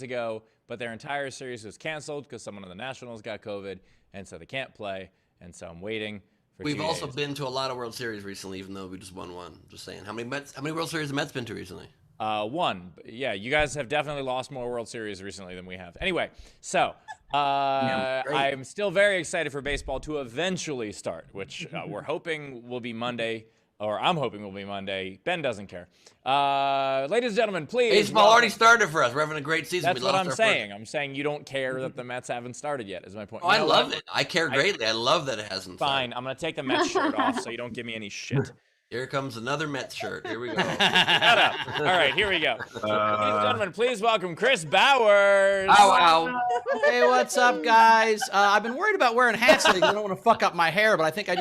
ago, but their entire series was canceled because someone on the Nationals got COVID, and so they can't play. And so I'm waiting for. We've also been to a lot of World Series recently, even though we just won one. Just saying, how many World Series have the Mets been to recently? One. Yeah, you guys have definitely lost more World Series recently than we have. Anyway, so I'm still very excited for baseball to eventually start, which we're hoping will be Monday, or I'm hoping will be Monday. Ben doesn't care. Ladies and gentlemen, please. Baseball already started for us. We're having a great season. That's what I'm saying. I'm saying you don't care that the Mets haven't started yet, is my point. Oh, I love it. I care greatly. I love that it hasn't Fine, I'm going to take the Mets shirt off so you don't give me any shit. Here comes another Mets shirt. Here we go. Shut up. All right, here we go. Ladies and gentlemen, please welcome Chris Bowers. Ow. Hey, what's up, guys? I've been worried about wearing hats lately. I don't want to fuck up my hair, but I think I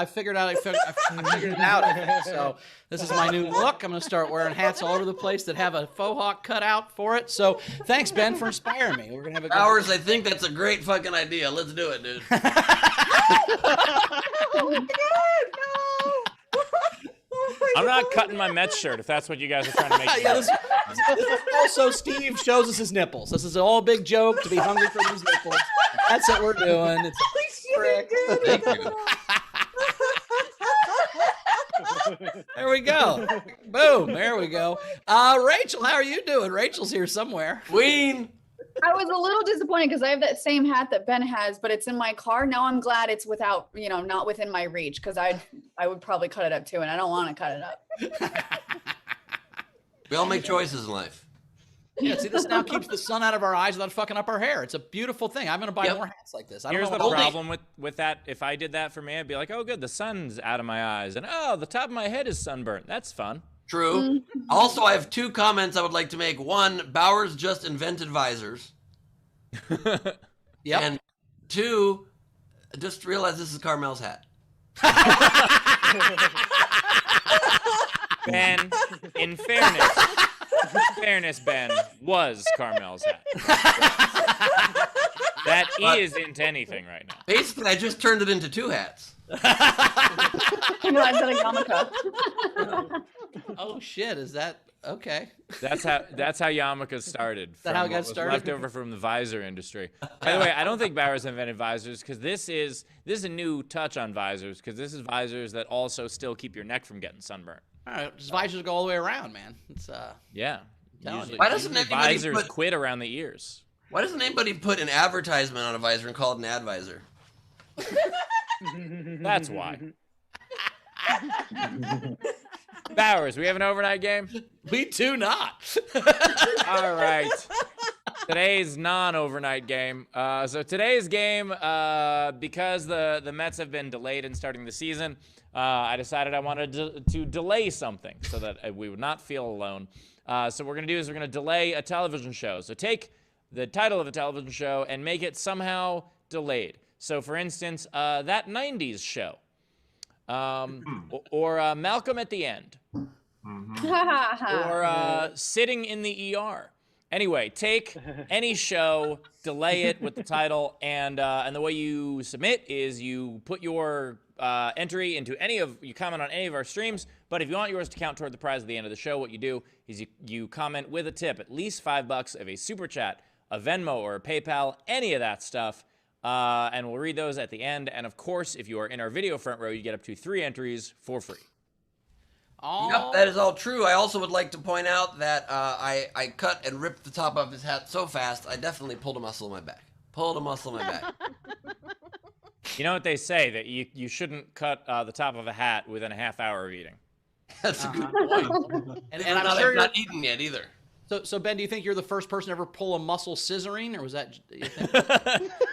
figured it out. I think. So this is my new look. I'm going to start wearing hats all over the place that have a faux hawk cut out for it. So thanks, Ben, for inspiring me. We're going to have a Bowers, I think that's a great fucking idea. Let's do it, dude. Oh my God, no! I'm not cutting my Mets shirt if that's what you guys are trying to make. Yeah, this also, Steve shows us his nipples. This is all a big joke to be hungry for these nipples. That's what we're doing. It's prick. Thank you. There we go. Boom. There we go. Rachel, how are you doing? Rachel's here somewhere. Queen. I was a little disappointed because I have that same hat that Ben has, but it's in my car. Now I'm glad it's without, not within my reach, because I would probably cut it up too, and I don't want to cut it up. We all make choices in life. Yeah, see, this now keeps the sun out of our eyes without fucking up our hair. It's a beautiful thing. I'm going to buy more hats like this. Here's the problem with that. If I did that for me, I'd be like, oh, good, the sun's out of my eyes. And, oh, the top of my head is sunburnt. That's fun. True. Also, I have two comments I would like to make. One, Bowers just invented visors. Yep. And two, just realize this is Carmel's hat. Ben, in fairness, Ben, was Carmel's hat. That isn't anything right now. Basically, I just turned it into two hats. I've done a yarmulke. Oh shit! Is that okay? That's how yarmulkes started. Is that how it got started? Left over from the visor industry. By the way, I don't think Bowers invented visors because this is a new touch on visors because this is visors that also still keep your neck from getting sunburned. All right, just visors go all the way around, man. It's yeah. Why doesn't anybody visors quit around the ears? Why doesn't anybody put an advertisement on a visor and call it an advisor? That's why. Bowers, we have an overnight game? We do not. All right. Today's non-overnight game. So today's game, because the Mets have been delayed in starting the season, I decided I wanted to delay something so that we would not feel alone. So what we're going to do is we're going to delay a television show. So take the title of a television show and make it somehow delayed. So for instance, that 90s show. Or Malcolm at the End. Or Sitting in the ER. Anyway, take any show, delay it with the title, and the way you submit is you put your entry into you comment on any of our streams, but if you want yours to count toward the prize at the end of the show, what you do is you comment with a tip, at least $5 of a super chat, a Venmo or a PayPal, any of that stuff, and we'll read those at the end. And of course, if you are in our video front row, you get up to 3 entries for free. Oh. Yep, that is all true. I also would like to point out that I cut and ripped the top off his hat so fast, I definitely pulled a muscle in my back. You know what they say, that you shouldn't cut the top of a hat within a half hour of eating. That's a good point. And I'm sure not eaten yet either. So Ben, do you think you're the first person to ever pull a muscle scissoring, or was that? You think?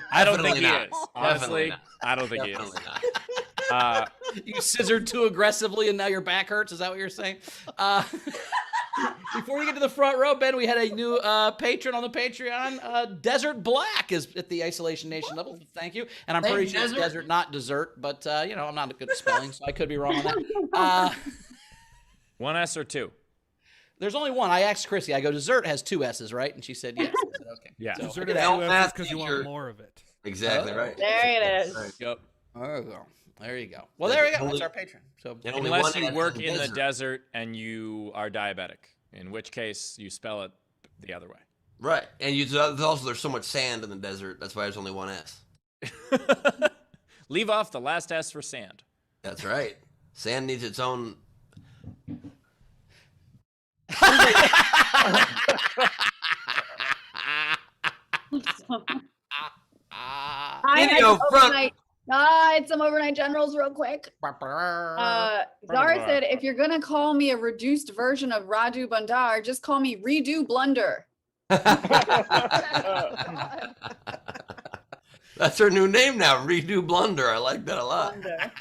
I don't think he not. is. Honestly, I don't think Definitely he is. not. You scissored too aggressively, and now your back hurts. Is that what you're saying? Before we get to the front row, Ben, we had a new patron on the Patreon. Desert Black is at the Isolation Nation level. Thank you. And I'm pretty sure it's desert, not dessert. But I'm not good at spelling, so I could be wrong on that. One S or two? There's only one. I asked Chrissy. I go, dessert has 2 S's, right? And she said yes. I said, okay. Yeah. So, Dessert has 2 S's because you want more of it. Exactly right. There it is. Right. Yep. There you go. There you go. Well, there we go. That's our patron. So And only Unless one you S work in in the desert and you are diabetic, in which case you spell it the other way. Right, and there's so much sand in the desert. That's why there's only one S. Leave off the last S for sand. That's right. Sand needs its own. I had some overnight generals real quick. Zara said, if you're going to call me a reduced version of Raju Bandar, just call me Redo Blunder. That's her new name now, Redo Blunder. I like that a lot. Blunder.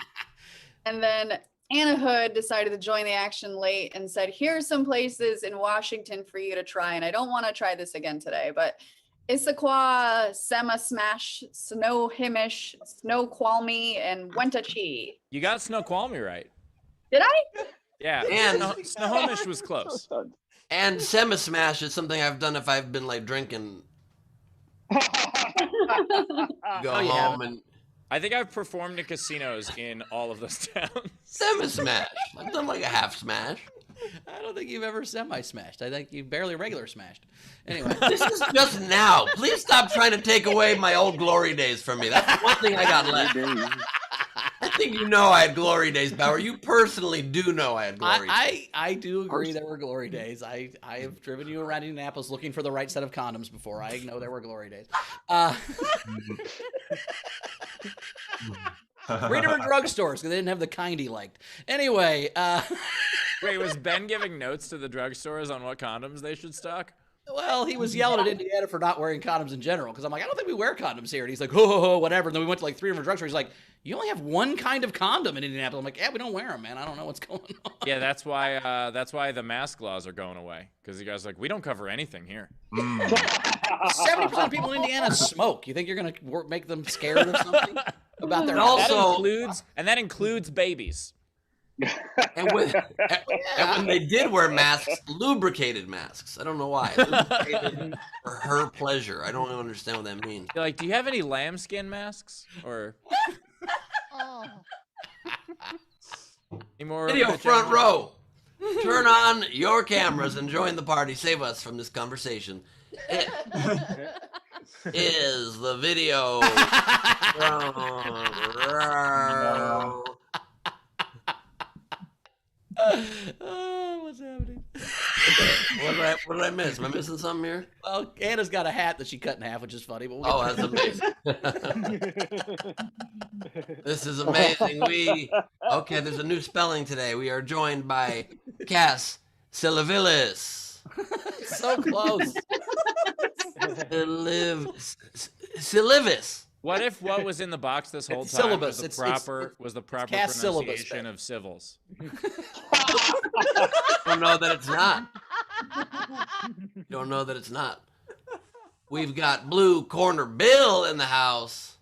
And then Anna Hood decided to join the action late and said, here's some places in Washington for you to try. And I don't want to try this again today, but Issaquah, Sema Smash, Snohomish, Snoqualmie, and Wenatchee. You got Snoqualmie right. Did I? Yeah, And Snohomish was close. And Sema Smash is something I've done if I've been like drinking. Go home and I think I've performed in casinos in all of those towns. Sema Smash. I've done like a half smash. I don't think you've ever semi-smashed. I think you barely regular smashed. Anyway. This is just now. Please stop trying to take away my old glory days from me. That's the one thing I got left. I think you know I had glory days, Bauer. You personally do know I had glory days. I do agree there were glory days. I have driven you around Indianapolis looking for the right set of condoms before. I know there were glory days. Read her in drugstores because they didn't have the kind he liked. Anyway. Wait, was Ben giving notes to the drugstores on what condoms they should stock? Well, he was yelling at Indiana for not wearing condoms in general because I'm like, I don't think we wear condoms here. And he's like, ho, whatever. And then we went to like 3 different drugstores. He's like, you only have one kind of condom in Indianapolis. I'm like, yeah, we don't wear them, man. I don't know what's going on. Yeah, that's why the mask laws are going away because you guys are like, we don't cover anything here. 70% of people in Indiana smoke. You think you're gonna make them scared or something about their? That includes babies. And when they did wear masks, lubricated masks. I don't know why. Lubricated for her pleasure. I don't understand what that means. You're like, do you have any lambskin masks or any more? Video front row. Turn on your cameras and join the party. Save us from this conversation. It is the video front row. Oh, what's happening? What did I miss? Am I missing something here? Well, Anna's got a hat that she cut in half, which is funny. But that's amazing. This is amazing. Okay, there's a new spelling today. We are joined by Cass Silivilis. So close. Silivis. What if what was in the box this whole time syllabus. was the proper Cass pronunciation of civils? Don't know that it's not. Don't know that it's not. We've got Blue Corner Bill in the house.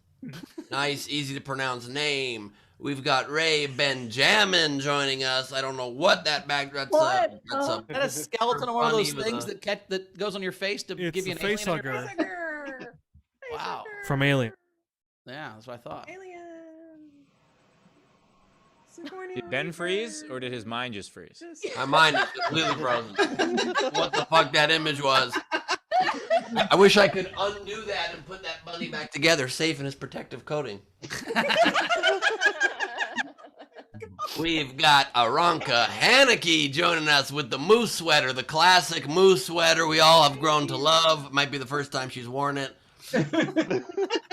Nice, easy to pronounce name. We've got Ray Benjamin joining us. I don't know what that backdrop. That's a skeleton of one of those things that goes on your face to give you an face alien hugger. Wow. From Alien. Yeah, that's what I thought. Did Ben freeze or did his mind just freeze? My mind is completely frozen. What the fuck that image was. I wish I could undo that and put that bunny back together, safe in his protective coating. We've got Aranka Haneke joining us with the moose sweater, the classic moose sweater we all have grown to love. Might be the first time she's worn it.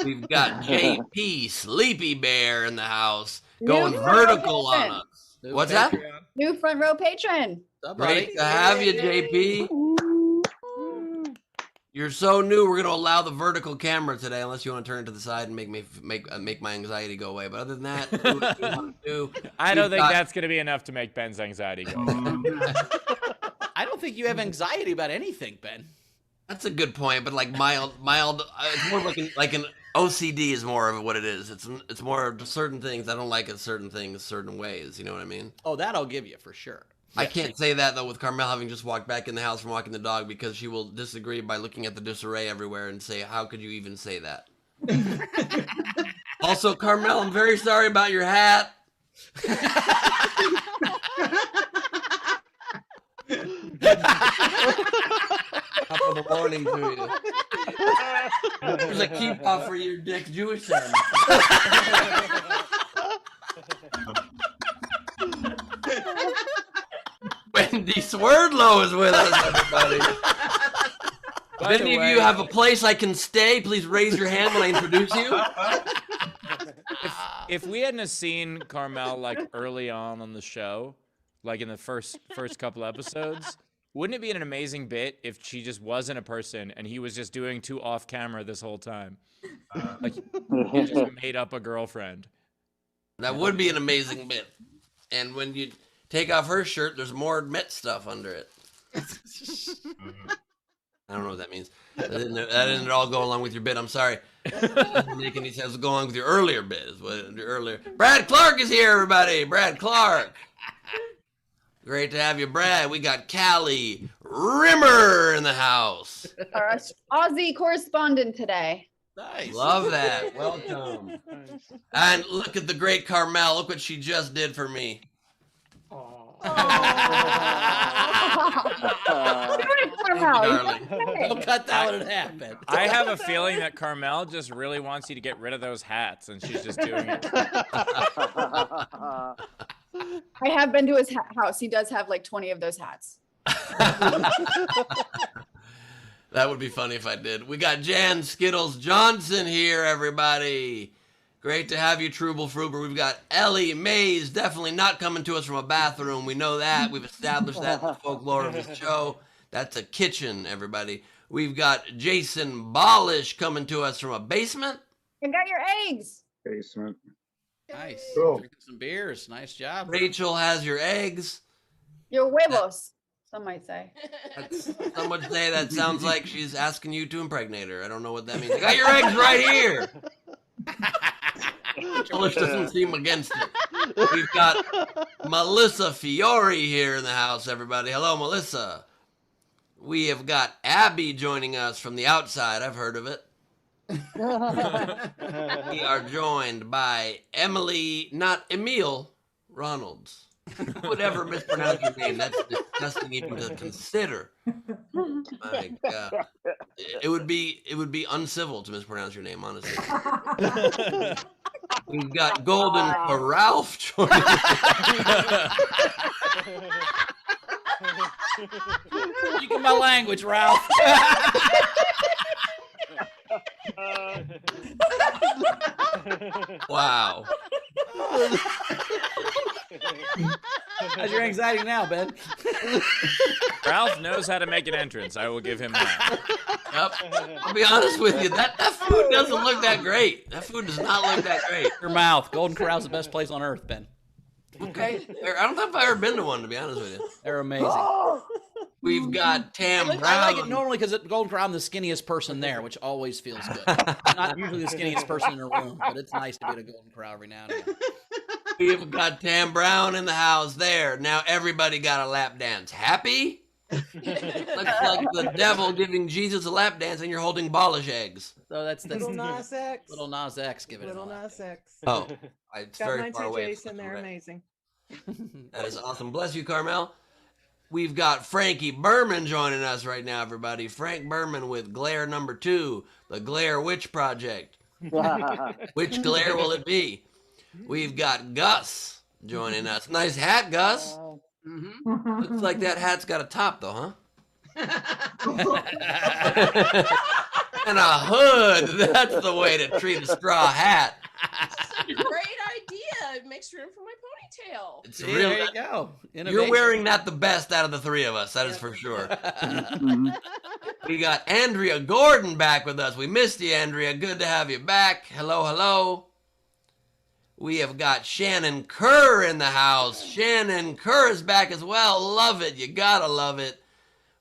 We've got JP Sleepy Bear in the house going vertical on us. What's that? New front row patron. Great to have you, JP. You're so new. We're going to allow the vertical camera today, unless you want to turn it to the side and make my anxiety go away. But other than that, do what you want to do. I don't think that's going to be enough to make Ben's anxiety go away. I don't think you have anxiety about anything, Ben. That's a good point, but like mild. It's more like an OCD is more of what it is. It's more of certain things I don't like at certain things, certain ways. You know what I mean? Oh, that I'll give you for sure. I can't say that though with Carmel having just walked back in the house from walking the dog because she will disagree by looking at the disarray everywhere and say, "How could you even say that?" Also, Carmel, I'm very sorry about your hat. Top of the Morning to you. There's a keep off for your dick Jewish son. Wendy Swerdlow is with us, everybody. By If the any of way- you have a place I can stay, please raise your hand when I introduce you. If we hadn't have seen Carmel like early on the show, like in the first couple episodes, wouldn't it be an amazing bit if she just wasn't a person and he was just doing two off camera this whole time? Like he just made up a girlfriend. That would be an amazing bit. And when you take off her shirt, there's more Met stuff under it. I don't know what that means. That didn't at all go along with your bit. I'm sorry. That doesn't make any sense. Go along with your earlier bit. Is what your earlier. Brad Clark is here, everybody. Brad Clark. Great to have you, Brad. We got Callie Rimmer in the house. Our Aussie correspondent today. Nice. Love that. Welcome. And look at the great Carmel. Look what she just did for me. Darling. Don't cut that when it happened. I have a feeling that Carmel just really wants you to get rid of those hats, and she's just doing it. I have been to his house. He does have like 20 of those hats. That would be funny if I did. We got Jan Skittles Johnson here, everybody. Great to have you, Truble Fruber. We've got Ellie Mays, definitely not coming to us from a bathroom. We know that. We've established that in the folklore of this show. That's a kitchen, everybody. We've got Jason Bolish coming to us from a basement. I got your eggs. Basement. Nice. Cool. Drinking some beers. Nice job. Rachel has your eggs. Your huevos, some might say. Some would say that sounds like she's asking you to impregnate her. I don't know what that means. I got your eggs right here. Polish doesn't seem against it. We've got Melissa Fiore here in the house, everybody. Hello, Melissa. We have got Abby joining us from the outside. I've heard of it. We are joined by Emily, not Emile, Ronalds. Who would ever mispronounce your name? That's disgusting even to consider. My God. It would be uncivil to mispronounce your name, honestly. We've got Golden Ralph joining us. Speaking my language, Ralph. Wow. How's your anxiety now, Ben? Ralph knows how to make an entrance. I will give him that. Yep. I'll be honest with you, that food doesn't look that great. That food does not look that great. Your mouth. Golden Corral's the best place on earth, Ben. Okay. I don't know if I've ever been to one, to be honest with you. They're amazing. We've got Tam Brown. I like it normally because at Golden Corral, I'm the skinniest person there, which always feels good. Not usually the skinniest person in a room, but it's nice to be at a Golden Corral every now and again. We've got Tam Brown in the house there. Now everybody got a lap dance. Happy? Looks like the devil giving Jesus a lap dance and you're holding Bolish eggs. So that's Little Nas X. Little Nas X giving Little it a Nas X. Oh, it's Got very mine far too, away. Jason. They're amazing. That is awesome. Bless you, Carmel. We've got Frankie Berman joining us right now, everybody. Frank Berman with Glare number 2, the Glare Witch Project. Which Glare will it be? We've got Gus joining us. Nice hat, Gus. Mm-hmm. Looks like that hat's got a top, though, huh? And a hood. That's the way to treat a straw hat. Great idea. It makes room for my ponytail. It's See, real. there you go. You're Innovation. wearing that the best out of the three of us, that is for sure. We got Andrea Gordon back with us. We missed you, Andrea. Good to have you back. Hello, hello. We have got Shannon Kerr in the house. Shannon Kerr is back as well. Love it. You gotta love it.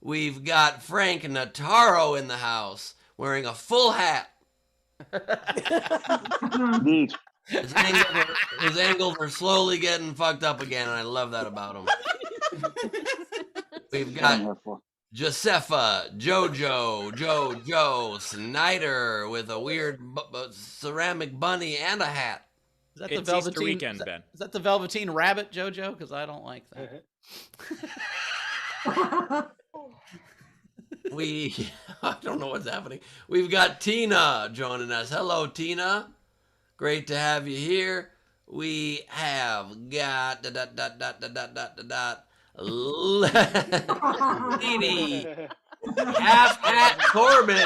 We've got Frank Nataro in the house wearing a full hat. Neat. His angles are slowly getting fucked up again, and I love that about him. We've got Wonderful. Josefa, Jojo Snyder with a weird ceramic bunny and a hat. Is that It's the Velveteen Easter weekend, Ben. Is that the Velveteen Rabbit, JoJo? Because I don't like that. I don't know what's happening. We've got Tina joining us. Hello, Tina. Great to have you here. We have got Lady Half Hat Corbin.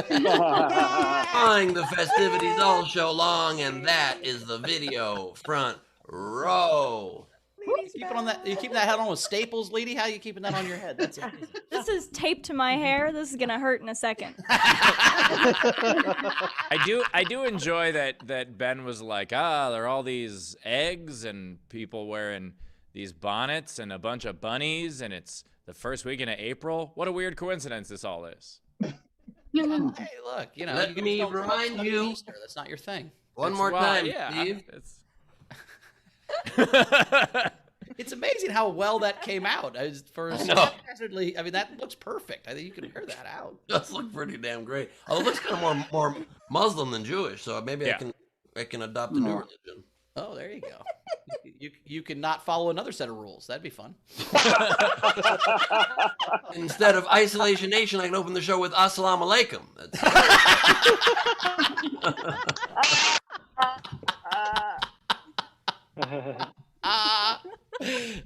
Enjoying the festivities all show long, and that is the video front row. You keeping that hat on with staples, Leedy? How are you keeping that on your head? That's amazing. This is taped to my hair. This is gonna hurt in a second. I do enjoy that Ben was like, there are all these eggs and people wearing these bonnets and a bunch of bunnies, and it's the first weekend of April. What a weird coincidence this all is. Hey, look, Let me remind you. Easter. That's not your thing. One more time, yeah, Steve. It's amazing how well that came out. Haphazardly, I mean, that looks perfect. I think you can wear that out. It does look pretty damn great. Although it looks kind of more Muslim than Jewish, so maybe I can adopt a new religion. Oh, there you go. You can not follow another set of rules. That'd be fun. Instead of Isolation Nation, I can open the show with Assalamu Alaikum.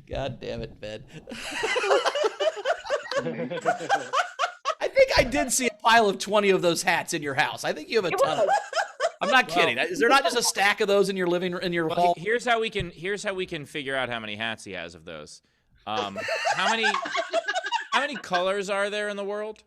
God damn it, Ben. I think I did see a pile of 20 of those hats in your house. I think you have a ton of them. I'm not kidding. Is there not just a stack of those in your hall? Here's how we can figure out how many hats he has of those. How many colors are there in the world?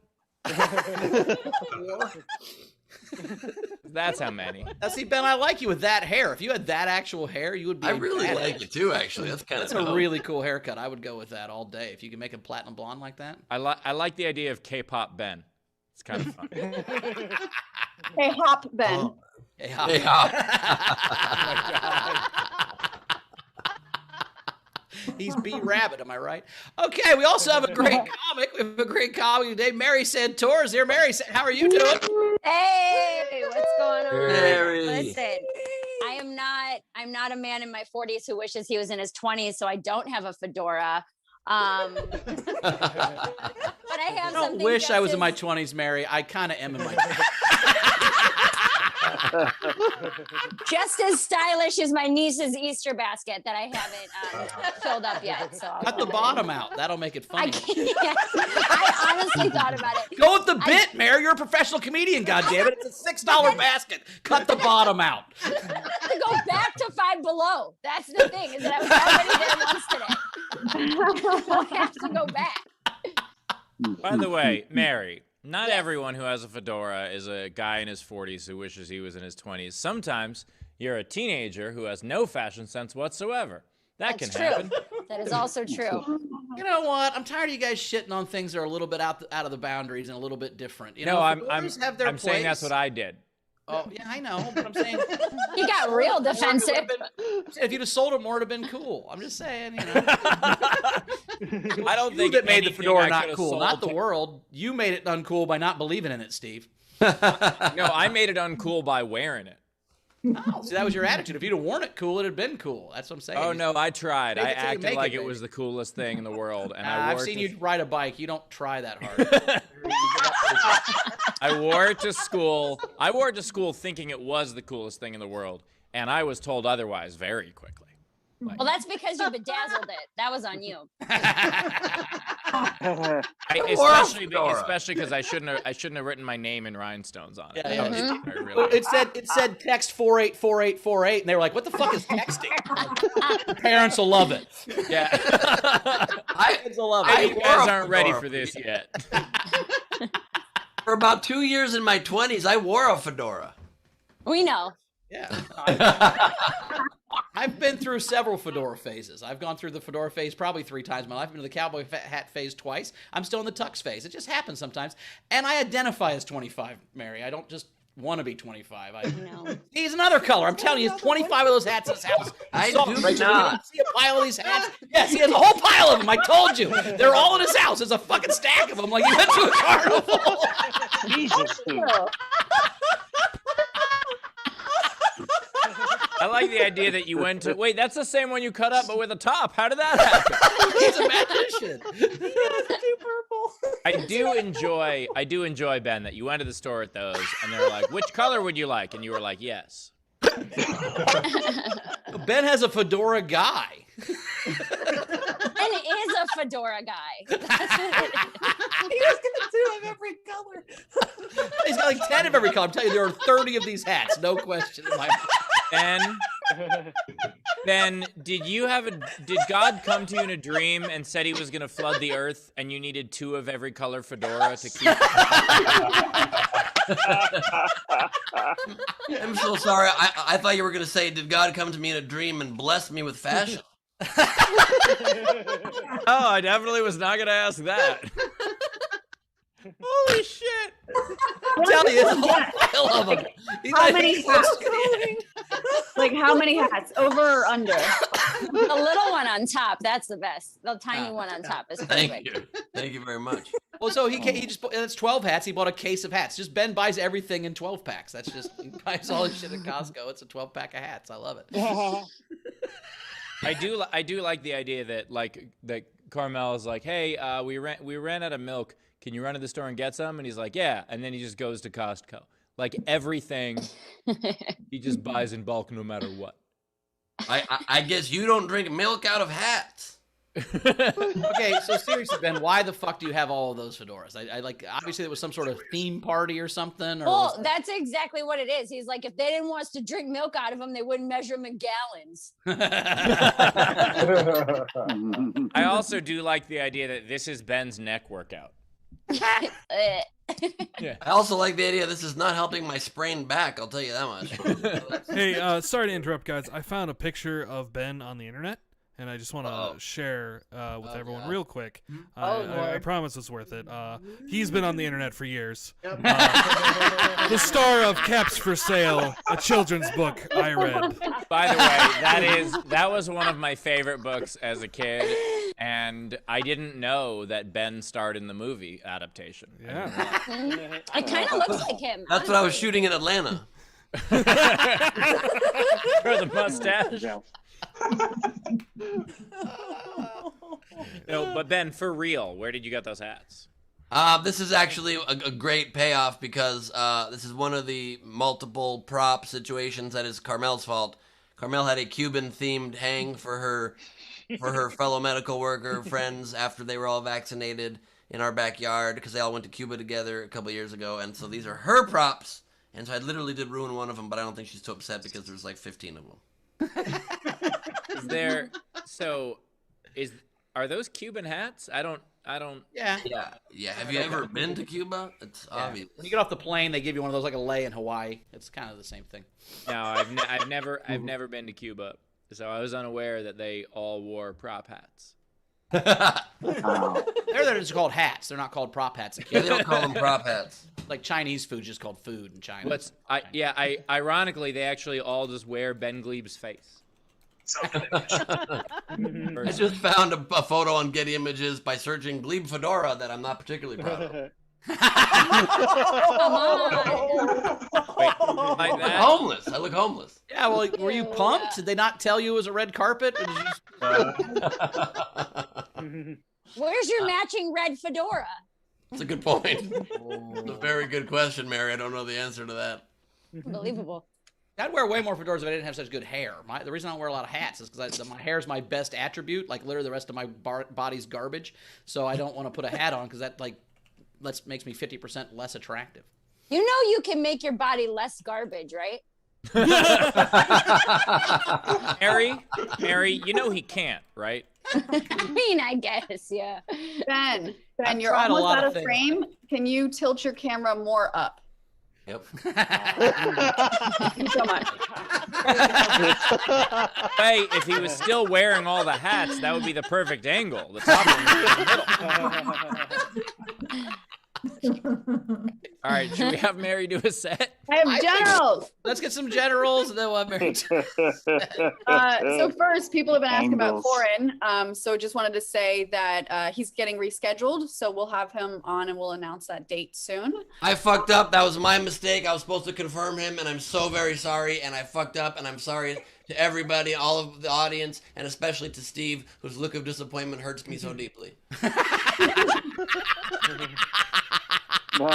That's how many. Now, see, Ben, I like you with that hair. If you had that actual hair, you would be. I really like it too. Actually, that's a really cool haircut. I would go with that all day if you can make it platinum blonde like that. I like the idea of K-pop Ben. It's kind of fun. Hey, Hop Ben. Oh. Hey, Hop. Hey, Hop. He's B Rabbit, am I right? Okay, we also have a great comic. We have a great comic today. Mary Santora is here. Mary, how are you doing? Hey, what's going on? Mary. Listen, I'm not a man in my 40s who wishes he was in his 20s, so I don't have a fedora. But I have I don't something wish I was in my as- 20s, Mary. I kind of am in my 20s. just as stylish as my niece's Easter basket that I haven't filled up yet. So Cut the bottom out. That'll make it I funny. can't. I honestly thought about it. Go with the bit, Mary. You're a professional comomedian, goddammit. It's a $6 basket. Cut the bottom out. To go back to Five Below. That's the thing, is that I was already there once today. I'll have to go back. By the way, Mary, not everyone who has a fedora is a guy in his 40s who wishes he was in his 20s. Sometimes you're a teenager who has no fashion sense whatsoever. That's can happen. That is also true. You know what? I'm tired of you guys shitting on things that are a little bit out of the boundaries and a little bit different. You know, I'm fedoras have their saying that's place. what I did. Oh, yeah, I know, but I'm saying He got real defensive. if you'd have sold it more, it'd have been cool. I'm just saying, you know. I don't think that made the anything fedora I not could've cool, not the sold- world. You made it uncool by not believing in it, Steve. No, I made it uncool by wearing it. Oh, see, that was your attitude. If you'd have worn it cool, it'd have been cool. That's what I'm saying. Oh no, I tried. Make I it till you acted make like it, it was baby. the coolest thing in the world, and I I've wore seen it you ride a bike. You don't try that hard. I wore it to school. I wore it to school thinking it was the coolest thing in the world, and I was told otherwise very quickly. Well, that's because you bedazzled it. That was on you. Especially because I shouldn't have written my name in rhinestones on it. Yeah, That was- yeah. I really- It said text 484848, and they were like, "What the fuck is texting?" Parents will love it. yeah. Kids will love You it. guys aren't ready for this yet. For about 2 years in my 20s, I wore a fedora. We know. Yeah. I've been through several fedora phases. I've gone through the fedora phase probably 3 times in my life. I've been to the cowboy hat phase twice. I'm still in the tux phase. It just happens sometimes. And I identify as 25, Mary. I don't just want to be 25. No. He's another color. I'm telling you, there's 25 of those hats in his house. I saw do it, Rachel. not. You see a pile of these hats? Yes, he has a whole pile of them. I told you. They're all in his house. There's a fucking stack of them like you went to a carnival. Jesus, dude. I like the idea that you went to. Wait, that's the same one you cut up, but with a top. How did that happen? He's a magician. Too purple. I do enjoy Ben that you went to the store at those, and they're like, "Which color would you like?" And you were like, "Yes." Ben has a fedora guy. Ben is a fedora guy. That's what it is. He was gonna do of every color. He's got like 10 of every color. I'm telling you, there are 30 of these hats, no question in my mind. Ben, did God come to you in a dream and said he was going to flood the earth and you needed 2 of every color fedora to keep? I'm so sorry. I thought you were going to say, did God come to me in a dream and bless me with fashion? Oh, I definitely was not going to ask that. Holy shit. I'm telling you, there's a whole pile of them. How many hats? Like how many hats? Over or under? The little one on top, that's the best. The tiny one on top is perfect. Thank you. Thank you very much. Well, so he just that's 12 hats. He bought a case of hats. Just Ben buys everything in 12 packs. That's just he buys all his shit at Costco. It's a 12 pack of hats. I love it. I do like the idea that Carmel is like, "Hey, we ran out of milk. Can you run to the store and get some?" And he's like, "Yeah." And then he just goes to Costco. Like everything, he just buys in bulk no matter what. I guess you don't drink milk out of hats. Okay, so seriously, Ben, why the fuck do you have all of those fedoras? I like, obviously, it was some sort of theme party or something. Or Well, that's exactly what it is. He's like, if they didn't want us to drink milk out of them, they wouldn't measure them in gallons. I also do like the idea that this is Ben's neck workout. I also like the idea this is not helping my sprained back, I'll tell you that much. Hey, sorry to interrupt, guys. I found a picture of Ben on the internet, and I just want to share with everyone real quick. I promise it's worth it. He's been on the internet for years. The star of Caps for Sale, a children's book I read. By the way, that was one of my favorite books as a kid, and I didn't know that Ben starred in the movie adaptation. Yeah. It kind of looks like him. That's what I was shooting in Atlanta. For the mustache. No, but Ben, for real, where did you get those hats? This is actually a great payoff because this is one of the multiple prop situations that is Carmel's fault. Carmel had a Cuban-themed hang for her fellow medical worker friends after they were all vaccinated in our backyard because they all went to Cuba together a couple years ago, and so these are her props. And so I literally did ruin one of them, but I don't think she's too upset because there's like 15 of them. Are those Cuban hats? I don't. Yeah. Have you ever been to Cuba? It's obvious. When you get off the plane, they give you one of those like a lei in Hawaii. It's kind of the same thing. No, I've never been to Cuba, so I was unaware that they all wore prop hats. They're just called hats. They're not called prop hats. Yeah, they don't call them prop hats. Like Chinese food, just called food in China. Ironically, they actually all just wear Ben Gleib's face. I just found a photo on Getty Images by searching Gleib fedora that I'm not particularly proud of. Come on. Like that? Homeless. I look homeless. Yeah, well, were you pumped? Did they not tell you it was a red carpet? Or did you Where's your matching red fedora? That's a good point. It's a very good question, Mary. I don't know the answer to that. Unbelievable. I'd wear way more fedoras if I didn't have such good hair. The reason I don't wear a lot of hats is because my hair is my best attribute. Like literally, the rest of my body's garbage. So I don't want to put a hat on because that makes me 50% less attractive. You know you can make your body less garbage, right? Mary, you know he can't, right? I mean, I guess, yeah. Ben, I've you're tried a almost lot out of of things. frame. Can you tilt your camera more up? Yep. Thank you so much. Hey, if he was still wearing all the hats, that would be the perfect angle. The top one would be in the middle. All right, should we have Mary do a set? I have generals. Let's get some generals, and then we'll have Mary. So first, people have been asking about Foreign. So just wanted to say that he's getting rescheduled. So we'll have him on, and we'll announce that date soon. I fucked up. That was my mistake. I was supposed to confirm him, and I'm so very sorry. And I fucked up, and I'm sorry to everybody, all of the audience, and especially to Steve, whose look of disappointment hurts me so deeply. You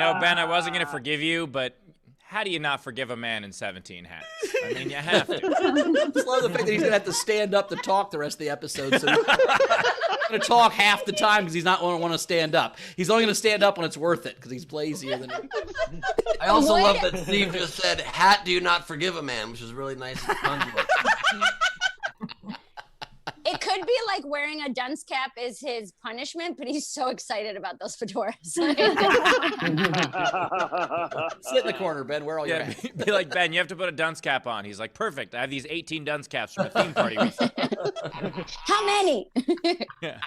know, Ben, I wasn't going to forgive you, but how do you not forgive a man in 17 hats? I mean, you have to. I just love the fact that he's going to have to stand up to talk the rest of the episode. So he's going to talk half the time because he's not going to want to stand up. He's only going to stand up when it's worth it because he's lazier than him. I also love that Steve just said, "Hat, do you not forgive a man?" which is really nice and fun. It could be like wearing a dunce cap is his punishment, but he's so excited about those fedoras. Sit in the corner, Ben. Where are all your hats? Be like, Ben, you have to put a dunce cap on. He's like, perfect. I have these 18 dunce caps from a theme party recently. How many? Yeah.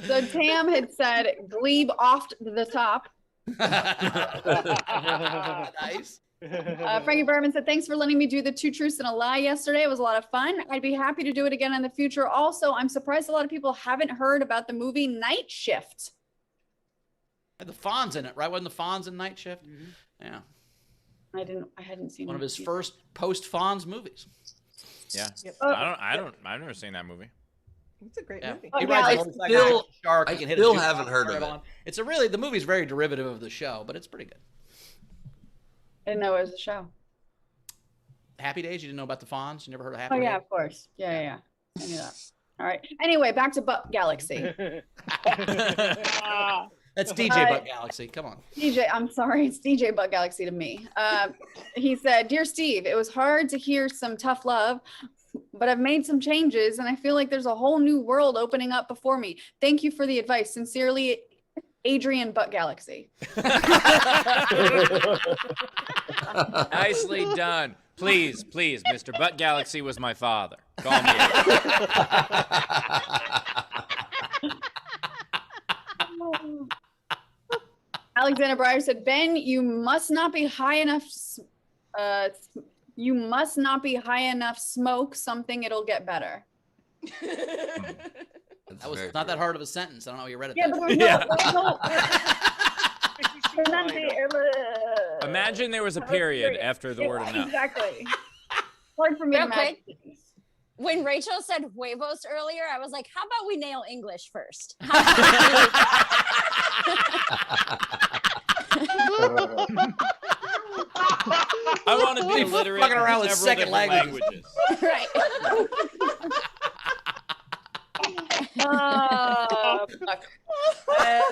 So Tam had said, "Gleib off the top." Nice. Frankie Berman said, "Thanks for letting me do the 2 truths and a lie yesterday. It was a lot of fun. I'd be happy to do it again in the future. Also, I'm surprised a lot of people haven't heard about the movie Night Shift." Had the Fonz in it, right? Wasn't the Fonz in Night Shift? Yeah. I hadn't seen One of it his either. first post-Fonz movies. Yeah. Yep. I've never seen that movie. It's a great movie. Oh, He yeah, rides a like, motorcycle still- like a shark. He I can hit still a jukebox haven't heard of right it. on. It's the movie's very derivative of the show, but it's pretty good. I didn't know it was a show. Happy Days? You didn't know about the Fonz? You never heard of Happy Oh Days? yeah, of course. Yeah. I knew that. All right. Anyway, back to Butt Galaxy. That's DJ Butt Galaxy. Come on. DJ, I'm sorry, it's DJ Butt Galaxy to me. He said, "Dear Steve, it was hard to hear some tough love, but I've made some changes and I feel like there's a whole new world opening up before me. Thank you for the advice. Sincerely, Adrian Butt Galaxy." Nicely done. Please, Mr. Butt Galaxy was my father. Call me. Alexander Breyer said, "Ben, you must not be high enough. You must not be high enough. Smoke something; it'll get better." That was not that hard of a sentence. I don't know how you read it. Yeah, that but way. there's no. Imagine there was a period after the word enough. Exactly. Hard for me to Real quick. imagine. When Rachel said huevos earlier, I was like, how about we nail English first? I want to be illiterate. Fucking around in with several second different languages. Right. Fuck.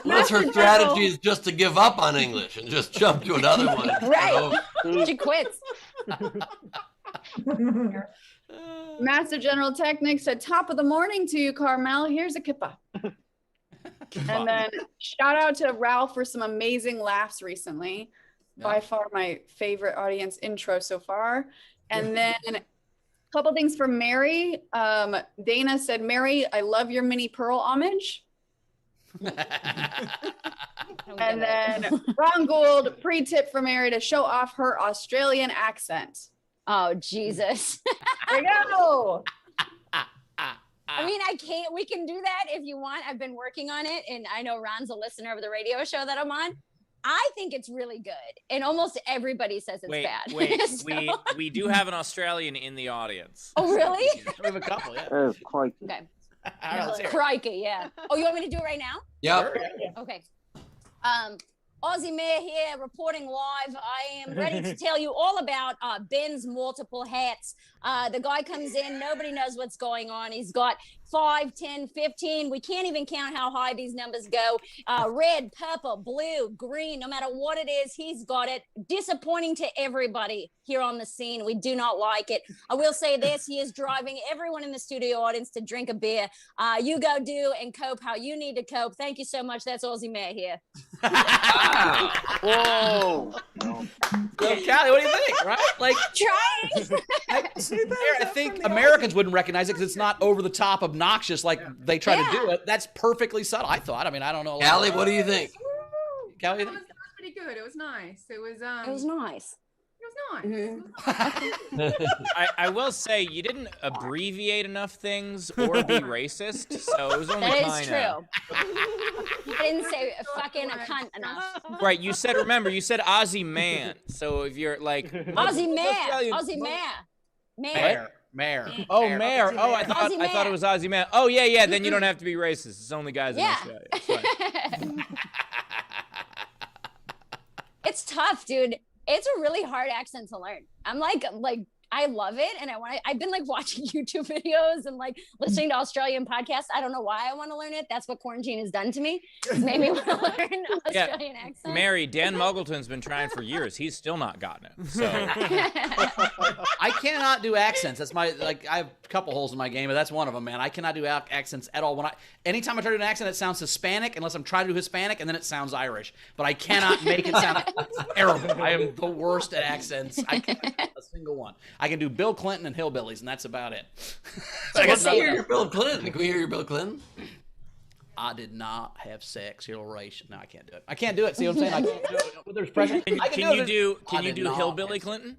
Unless her strategy is just to give up on English and just jump to another one. Right. She quits. Master General Technic said, "Top of the morning to you, Carmel. Here's a kippa." And then shout out to Ralph for some amazing laughs recently. By far my favorite audience intro so far. And then a couple things for Mary. Dana said, "Mary, I love your mini pearl homage." And then Ron Gould, pre-tip for Mary to show off her Australian accent. Oh, Jesus. There you go. I mean, we can do that if you want. I've been working on it, and I know Ron's a listener of the radio show that I'm on. I think it's really good, and almost everybody says it's bad. Wait, So- we do have an Australian in the audience. Oh, really? We have a couple, yeah. That is quite. Okay. All right, let's hear it. Crikey, yeah. Oh, you want me to do it right now? Yep. Okay. Aussie Mayor here reporting live. I am ready to tell you all about Ben's multiple hats. The guy comes in, nobody knows what's going on. He's got 5, 10, 15. We can't even count how high these numbers go. Red, purple, blue, green, no matter what it is, he's got it. Disappointing to everybody here on the scene. We do not like it. I will say this, he is driving everyone in the studio audience to drink a beer. You go do and cope how you need to cope. Thank you so much. That's Aussie Mayor here. Whoa. So, Callie, what do you think? Right? Like, Trying. I think Americans wouldn't recognize it because it's not over the top obnoxious like they try to do it. That's perfectly subtle. I thought. I mean, I don't know. Callie, what do you think? Callie, It was pretty good. It was nice. It was It was nice. I will say you didn't abbreviate enough things or be racist, so it was only That kind is true. I didn't say fucking a cunt enough. Right, you said Aussie man. So if you're like Aussie man. Aussie man. Mayor. Oh, mayor. Oh, I thought it was Aussie man. Oh, yeah. Then you don't have to be racist. It's only guys in Australia. It's fine. It's tough, dude. It's a really hard accent to learn. I'm like I love it, and I've been like watching YouTube videos and like listening to Australian podcasts. I don't know why I want to learn it. That's what quarantine has done to me. It's made me want to learn Australian accent. Mary, Dan Muggleton's been trying for years. He's still not gotten it. So I cannot do accents. That's my I have a couple holes in my game, but that's one of them, man. I cannot do accents at all. Anytime I try to do an accent, it sounds Hispanic, unless I'm trying to do Hispanic, and then it sounds Irish. But I cannot make it sound terrible. I am the worst at accents. I can't do a single one. I can do Bill Clinton and hillbillies, and that's about it. Let's hear your Bill Clinton. Can we hear your Bill Clinton? I did not have sexual relation. No, I can't do it. I can't do it. See what I'm saying? I can't do it. There's pressure. Can you do hillbilly Clinton?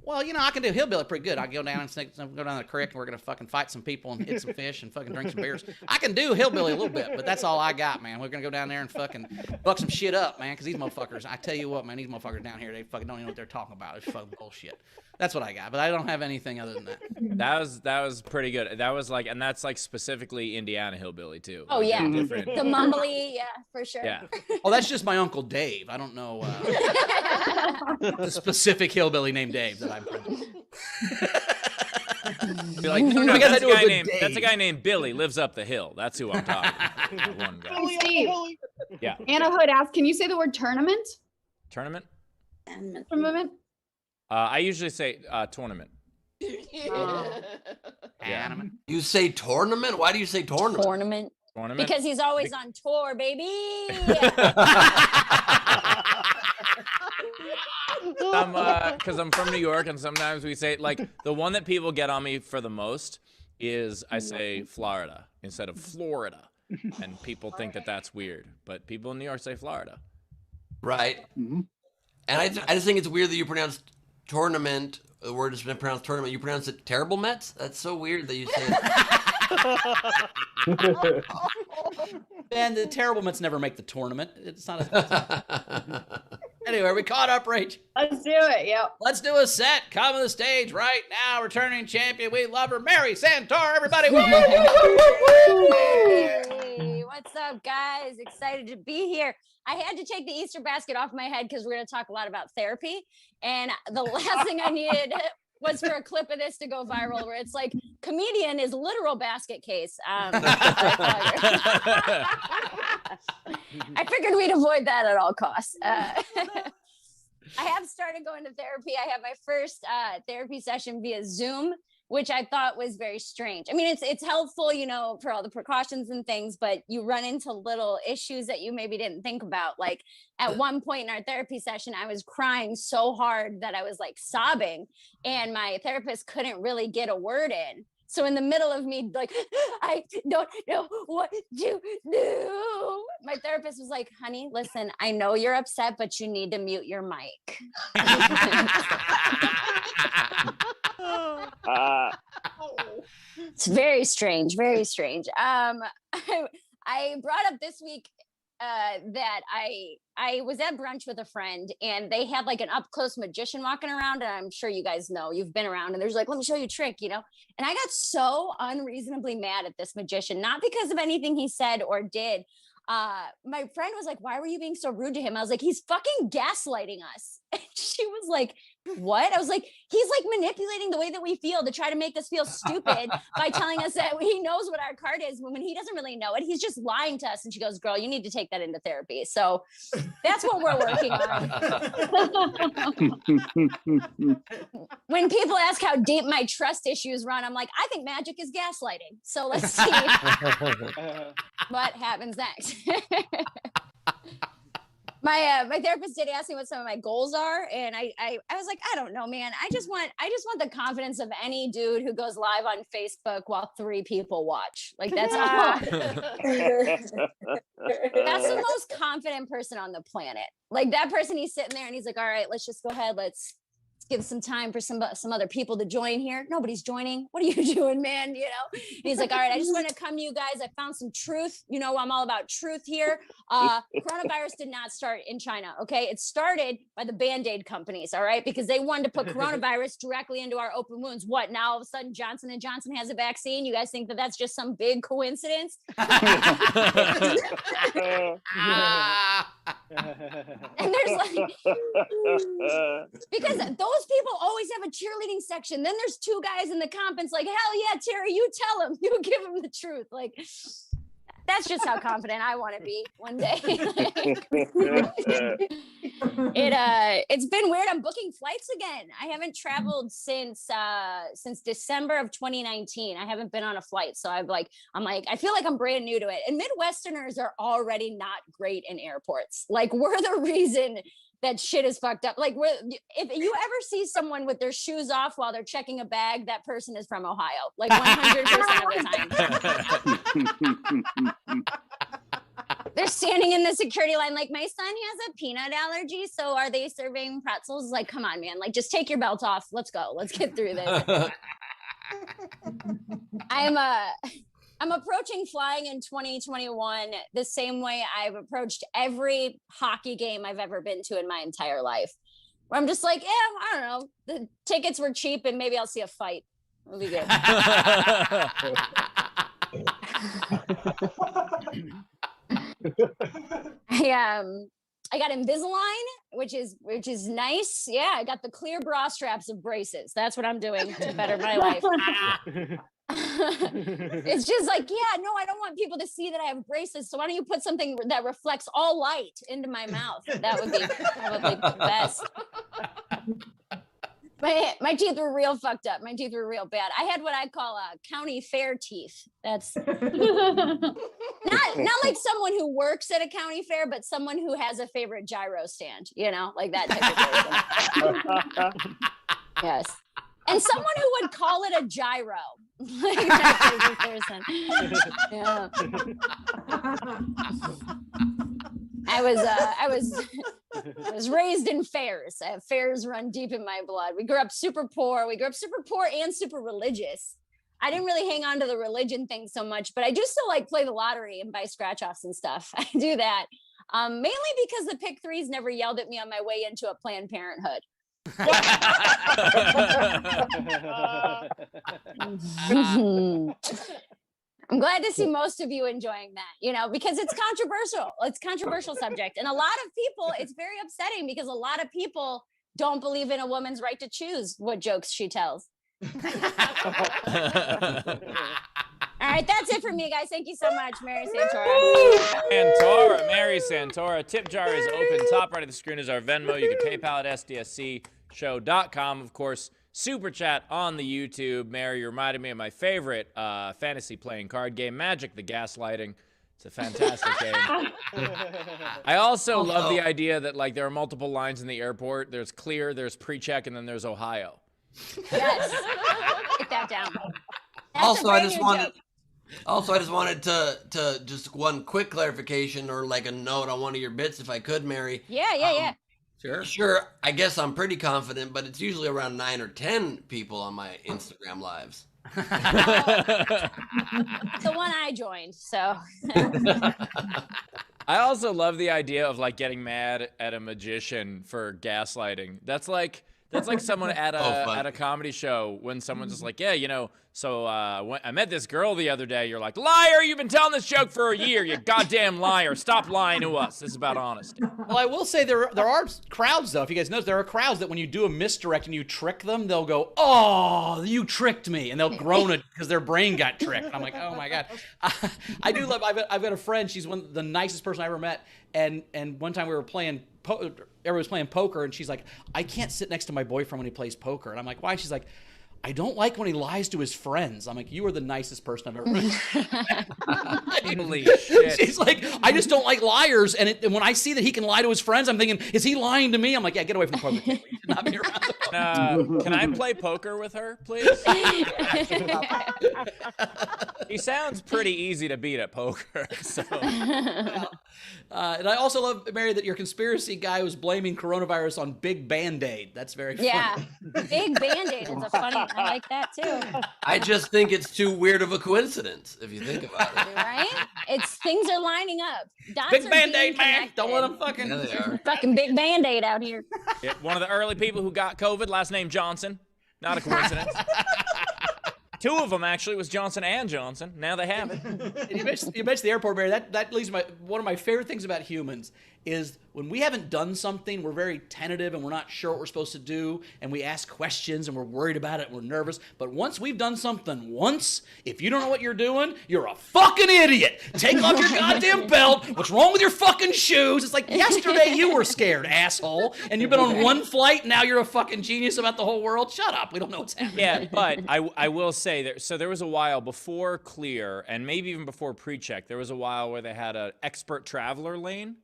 Well, I can do hillbilly pretty good. I go down and go down the creek, and we're gonna fucking fight some people and hit some fish and fucking drink some beers. I can do hillbilly a little bit, but that's all I got, man. We're gonna go down there and fucking buck some shit up, man. Because these motherfuckers, I tell you what, man, these motherfuckers down here, they fucking don't even know what they're talking about. It's fucking bullshit. That's what I got, but I don't have anything other than that. That was pretty good. That was like, and that's like specifically Indiana hillbilly too. Oh yeah, different. the mumbly, yeah, for sure. Yeah. Oh, that's just my Uncle Dave. I don't know the specific hillbilly named Dave that I'm friends with. Be like, no, that's a guy named Billy, lives up the hill. That's who I'm talking about. One guy. Hey, Steve. Yeah. Anna Hood asked, can you say the word tournament? Tournament? Tournament? I usually say tournament. Yeah. You say tournament? Why do you say tournament? Tournament. Because he's always on tour, baby. Because I'm from New York, and sometimes we say, like, the one that people get on me for the most is I say Florida instead of Florida, and people think that that's weird, but people in New York say Florida. Right. Mm-hmm. And I just think it's weird that you pronounce tournament, the word has been pronounced tournament, you pronounce it terrible Mets? That's so weird that you say it. And the terriblements never make the tournament. It's not Anyway, we caught up, Rach. Let's do it, yep. Let's do a set. Come to the stage right now. Returning champion. We love her, Mary Santora, everybody. Woo! Hey, what's up, guys? Excited to be here. I had to take the Easter basket off my head because we're going to talk a lot about therapy. And the last thing I needed was for a clip of this to go viral where it's like, comedian is literal basket case. I figured we'd avoid that at all costs. I have started going to therapy. I have my first therapy session via Zoom, which I thought was very strange. I mean, it's helpful, for all the precautions and things, but you run into little issues that you maybe didn't think about. Like at one point in our therapy session, I was crying so hard that I was like sobbing, and my therapist couldn't really get a word in. So in the middle of me, like, I don't know what to do, my therapist was like, honey, listen, I know you're upset, but you need to mute your mic. It's very strange, very strange. I brought up this week that I was at brunch with a friend, and they had like an up close magician walking around, and I'm sure you guys know, you've been around, and there's like, let me show you a trick, and I got so unreasonably mad at this magician, not because of anything he said or did. My friend was like, why were you being so rude to him? I was like, he's fucking gaslighting us. And she was like, what? I was like, he's like manipulating the way that we feel to try to make us feel stupid by telling us that he knows what our card is when he doesn't really know it. He's just lying to us. And she goes, girl, you need to take that into therapy. So that's what we're working on. When people ask how deep my trust issues run, I'm like, I think magic is gaslighting. So let's see what happens next. My therapist did ask me what some of my goals are, and I was like, I don't know, man. I just want the confidence of any dude who goes live on Facebook while 3 people watch. Like that's all. That's the most confident person on the planet. Like that person, he's sitting there and he's like, all right, let's just go ahead. Let's give some time for some other people to join here. Nobody's joining. What are you doing, man? You know? And he's like, all right, I just want to come to you guys. I found some truth. You know, I'm all about truth here. Coronavirus did not start in China. Okay. It started by the Band-Aid companies. All right. Because they wanted to put coronavirus directly into our open wounds. What now? All of a sudden Johnson & Johnson has a vaccine. You guys think that that's just some big coincidence? And there's like, because those people always have a cheerleading section. Then there's 2 guys in the comments like, hell yeah, Terry, you tell him, you give him the truth. Like, that's just how confident I want to be one day. It's been weird. I'm booking flights again. I haven't traveled since December of 2019. I haven't been on a flight. So I'm like, I feel like I'm brand new to it. And Midwesterners are already not great in airports. Like we're the reason that shit is fucked up. Like if you ever see someone with their shoes off while they're checking a bag, that person is from Ohio. Like 100% of the time. They're standing in the security line like, my son has a peanut allergy, so are they serving pretzels? Like, come on, man. Like, just take your belt off. Let's go. Let's get through this. I'm approaching flying in 2021 the same way I've approached every hockey game I've ever been to in my entire life. Where I'm just like, yeah, I don't know. The tickets were cheap and maybe I'll see a fight. It'll be good. I got Invisalign, which is nice. Yeah, I got the clear bra straps of braces. That's what I'm doing to better my life. It's just like, yeah, no, I don't want people to see that I have braces. So why don't you put something that reflects all light into my mouth? That would be the best. My teeth were real fucked up. My teeth were real bad. I had what I call county fair teeth. That's not like someone who works at a county fair, but someone who has a favorite gyro stand, you know, like that type of person. Yes. And someone who would call it a gyro. Like that type of person. Yeah. I was raised in fairs. Fairs run deep in my blood. We grew up super poor. And super religious. I didn't really hang on to the religion thing so much, but I do still like play the lottery and buy scratch offs and stuff. I do that. Mainly because the pick threes never yelled at me on my way into a Planned Parenthood. I'm glad to see most of you enjoying that, you know, because it's controversial. It's a controversial subject. And a lot of people, it's very upsetting because a lot of people don't believe in a woman's right to choose what jokes she tells. All right, that's it for me, guys. Thank you so much, Mary Santora. Mary Santora. Tip jar is open. Top right of the screen is our Venmo. You can PayPal at sdscshow.com. Of course, Super Chat on the YouTube. Mary, you reminded me of my favorite fantasy playing card game, Magic: The Gaslighting. It's a fantastic game. I also love the idea that like there are multiple lines in the airport. There's clear, there's pre-check, and then there's Ohio. Yes. Get that down. Also, I just wanted to just one quick clarification or like a note on one of your bits, if I could, Mary. Yeah. Sure. I guess I'm pretty confident, but it's usually around 9 or 10 people on my Instagram lives. The one I joined, so. I also love the idea of like getting mad at a magician for gaslighting. That's like someone at a comedy show when someone's just like, yeah, you know, so when I met this girl the other day. You're like, liar, you've been telling this joke for a year, you goddamn liar. Stop lying to us. This is about honesty. Well, I will say there are crowds, though. If you guys notice, there are crowds that when you do a misdirect and you trick them, they'll go, oh, you tricked me. And they'll groan it because their brain got tricked. I'm like, oh, my God. I do love, I've got a friend. She's the nicest person I ever met. And one time we were playing everybody was playing poker, and she's like, I can't sit next to my boyfriend when he plays poker. And I'm like, why? She's like, I don't like when he lies to his friends. I'm like, you are the nicest person I've ever met. Holy shit. She's like, I just don't like liars. And when I see that he can lie to his friends, I'm thinking, is he lying to me? I'm like, yeah, get away from the poker table. You should not be around. Can I play poker with her, please? He sounds pretty easy to beat at poker. So. And I also love, Mary, that your conspiracy guy was blaming coronavirus on Big Band-Aid. That's very funny. Yeah, Big Band-Aid is a funny. I like that too. I just think it's too weird of a coincidence if you think about it. Right? It's things are lining up. Dots Big are Band-Aid, being man. Don't let connected. him fucking. Yeah, they are. Fucking Big Band-Aid out here. Yeah, one of the early people who got COVID, last name Johnson. Not a coincidence. Two of them actually was Johnson and Johnson. Now they have it. And you mentioned the airport, Mary. That leads to one of my favorite things about humans is when we haven't done something, we're very tentative and we're not sure what we're supposed to do, and we ask questions and we're worried about it and we're nervous. But once we've done something once, if you don't know what you're doing, you're a fucking idiot. Take off your goddamn belt. What's wrong with your fucking shoes? It's like yesterday you were scared, asshole, and you've been on one flight. And now you're a fucking genius about the whole world. Shut up. We don't know what's happening. Yeah, but I will say that. So there was a while before Clear, and maybe even before PreCheck, there was a while where they had an expert traveler lane,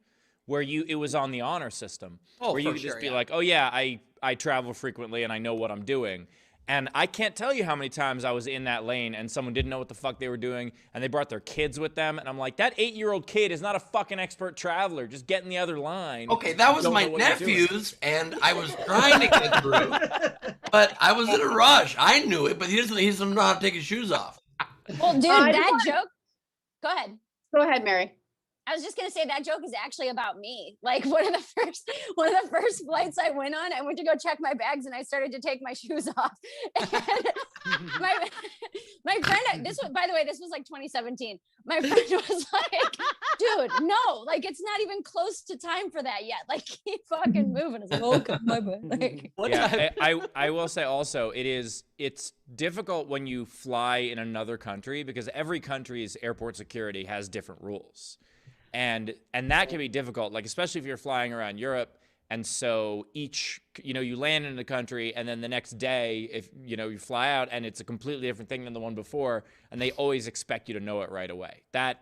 where it was on the honor system, where you could just be like, oh yeah, I travel frequently and I know what I'm doing. And I can't tell you how many times I was in that lane and someone didn't know what the fuck they were doing and they brought their kids with them. And I'm like, that 8-year-old kid is not a fucking expert traveler. Just get in the other line. Okay, that was my nephew's, and I was trying to get through, but I was in a rush. I knew it, but he doesn't know how to take his shoes off. Well, dude, that joke. Go ahead. Go ahead, Mary. I was just gonna say that joke is actually about me. Like one of the first flights I went on, I went to go check my bags and I started to take my shoes off. And my friend, by the way, this was like 2017. My friend was like, dude, no, like it's not even close to time for that yet. Like keep fucking moving. It's like, okay, my bad. Like, yeah, I will say also it's difficult when you fly in another country because every country's airport security has different rules. And that can be difficult, like especially if you're flying around Europe. And so you land in a country and then the next day, if you fly out and it's a completely different thing than the one before, and they always expect you to know it right away. That's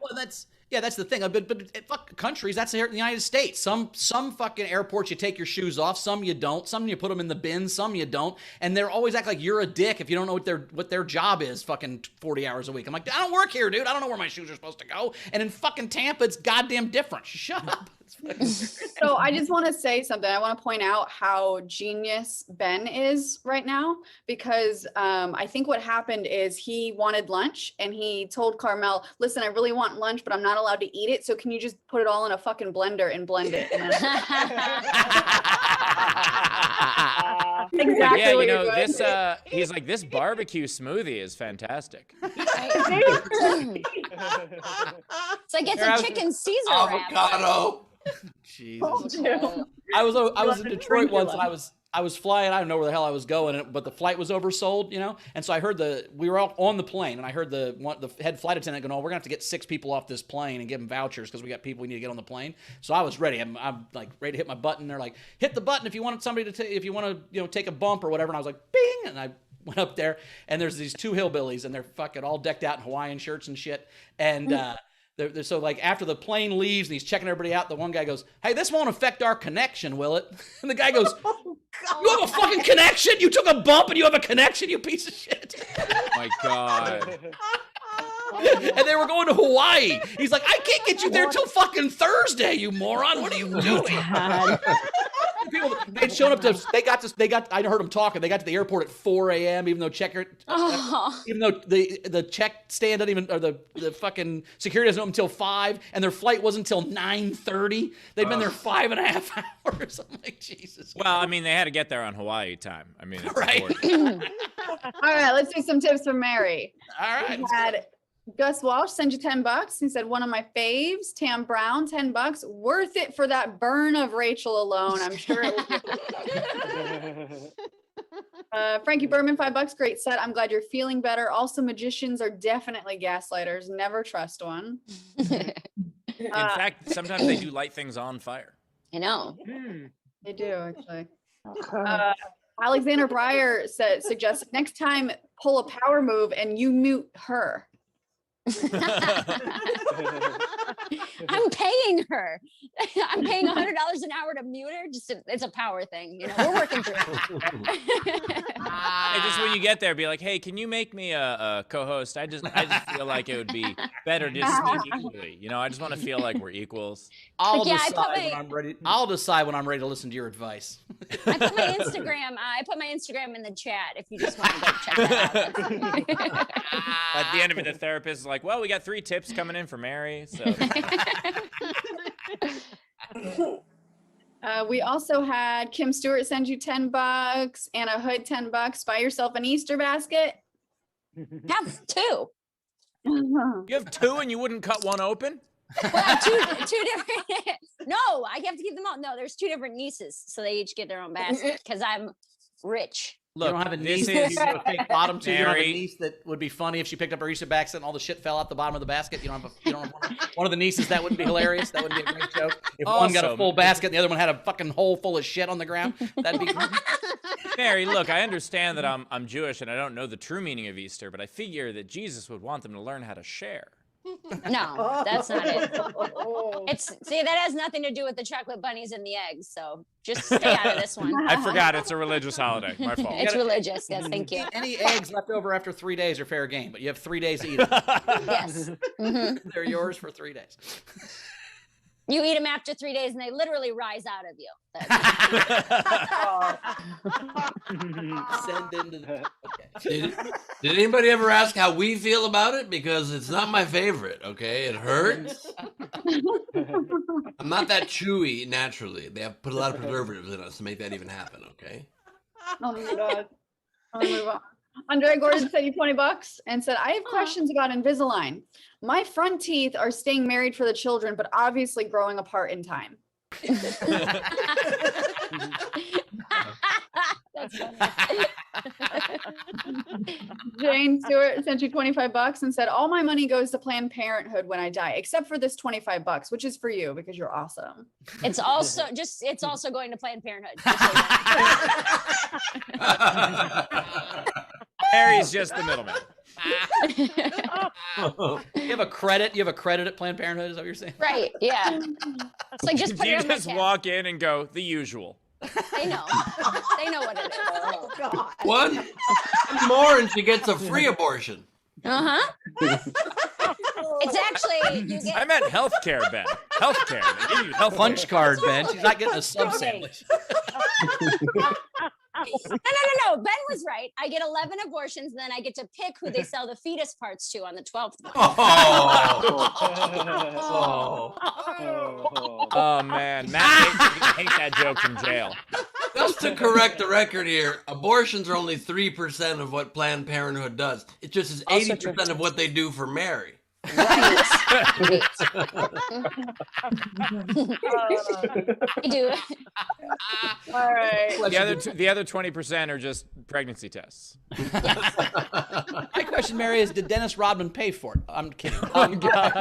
the thing. But fuck countries. That's here in the United States. Some fucking airports you take your shoes off. Some you don't. Some you put them in the bin. Some you don't. And they're always act like you're a dick if you don't know what their job is. Fucking 40 hours a week. I'm like, I don't work here, dude. I don't know where my shoes are supposed to go. And in fucking Tampa, it's goddamn different. Shut up. So I just want to say something. I want to point out how genius Ben is right now, because I think what happened is he wanted lunch and he told Carmel, listen, I really want lunch, but I'm not allowed to eat it. So can you just put it all in a fucking blender and blend it? And exactly. Yeah, what you're doing. this he's like, this barbecue smoothie is fantastic. it's like it's a chicken Caesar wrap. Avocado. Jesus. I was in Detroit once and I was flying. I don't know where the hell I was going, but the flight was oversold, And so I heard we were all on the plane and I heard the head flight attendant going, "Oh, we're gonna have to get 6 people off this plane and give them vouchers because we got people we need to get on the plane." So I was ready. I'm like ready to hit my button. They're like, "Hit the button if you want somebody to if you want to take a bump or whatever." And I was like, "Bing!" And I went up there and there's these 2 hillbillies and they're fucking all decked out in Hawaiian shirts and shit. And so like after the plane leaves and he's checking everybody out, the one guy goes, "Hey, this won't affect our connection, will it?" And the guy goes, "You have a fucking connection? You took a bump and you have a connection, you piece of shit." Oh my God. And they were going to Hawaii. He's like, "I can't get you there till fucking Thursday, you moron. What are you doing?" People, they'd shown up I heard them talking. They got to the airport at 4 a.m. even though even though the check stand doesn't even, or the fucking security doesn't open until 5, and their flight wasn't until 9:30. They'd been there 5.5 hours. I'm like, Jesus. Well, I mean, they had to get there on Hawaii time. I mean, it's right. All right, let's do some tips from Mary. All right. We had Gus Walsh send you $10. He said, one of my faves, Tam Brown, $10. Worth it for that burn of Rachel alone. I'm sure it was. Frankie Berman, $5. Great set. I'm glad you're feeling better. Also, magicians are definitely gaslighters. Never trust one. In fact, sometimes they do light things on fire. I know. They do, actually. Alexander Breyer suggests next time pull a power move and you mute her. I'm paying her. I'm paying $100 an hour to mute her. It's a power thing. We're working through it. Hey, just when you get there, be like, hey, can you make me a co-host? I just feel like it would be better to speak equally. I just want to feel like we're equals. I'll decide when I'm ready to listen to your advice. I put my Instagram in the chat if you just want to go check that out. At the end of it, the therapist is like, well, we got 3 tips coming in for Mary. So we also had Kim Stewart send you $10, Anna Hood $10. Buy yourself an Easter basket. Have 2. You have 2 and you wouldn't cut one open? Well, two different. No, I have to keep them all. No, there's 2 different nieces, so they each get their own basket because I'm rich. Look, you don't have a niece that you put a fake bottom to. You don't have a niece that would be funny if she picked up her Easter basket and all the shit fell out the bottom of the basket. You don't have one of the nieces. That wouldn't be hilarious. That wouldn't be a great joke. If one got a full basket and the other one had a fucking hole full of shit on the ground, that'd be great. Mary, look, I understand that I'm Jewish and I don't know the true meaning of Easter, but I figure that Jesus would want them to learn how to share. No, that's not it. That has nothing to do with the chocolate bunnies and the eggs. So just stay out of this one. I forgot it's a religious holiday. My fault. It's religious. Yes, thank you. Any eggs left over after 3 days are fair game, but you have 3 days to eat them. Yes. Mm-hmm. They're yours for 3 days. You eat them after 3 days and they literally rise out of you. Send into the... Okay. Did anybody ever ask how we feel about it? Because it's not my favorite, okay? It hurts. I'm not that chewy naturally. They have put a lot of preservatives in us to make that even happen, okay? Oh my God. Andre Gordon sent you $20 and said, I have questions about Invisalign. My front teeth are staying married for the children, but obviously growing apart in time. That's funny. Jane Stewart sent you $25 and said, all my money goes to Planned Parenthood when I die, except for this $25, which is for you because you're awesome. It's also going to Planned Parenthood. Mary's just the middleman. You have a credit at Planned Parenthood, is that what you're saying? Right, yeah. It's like just put you it on my just tab. walk in and go, the usual. They know. They know what it is. Oh, God. One more and she gets a free abortion. Uh-huh. It's actually you get I meant healthcare, Ben. Healthcare. They give you health Punch card, Ben. She's not getting a sub sandwich. No. Ben was right. I get 11 abortions, and then I get to pick who they sell the fetus parts to on the 12th one. Oh man, Matt hates that joke from jail. Just to correct the record here, abortions are only 3% of what Planned Parenthood does. It just is 80% of what they do for Mary. Right. I do. All right. The other 20% are just pregnancy tests. My question, Mary, is did Dennis Rodman pay for it? I'm kidding. Oh God.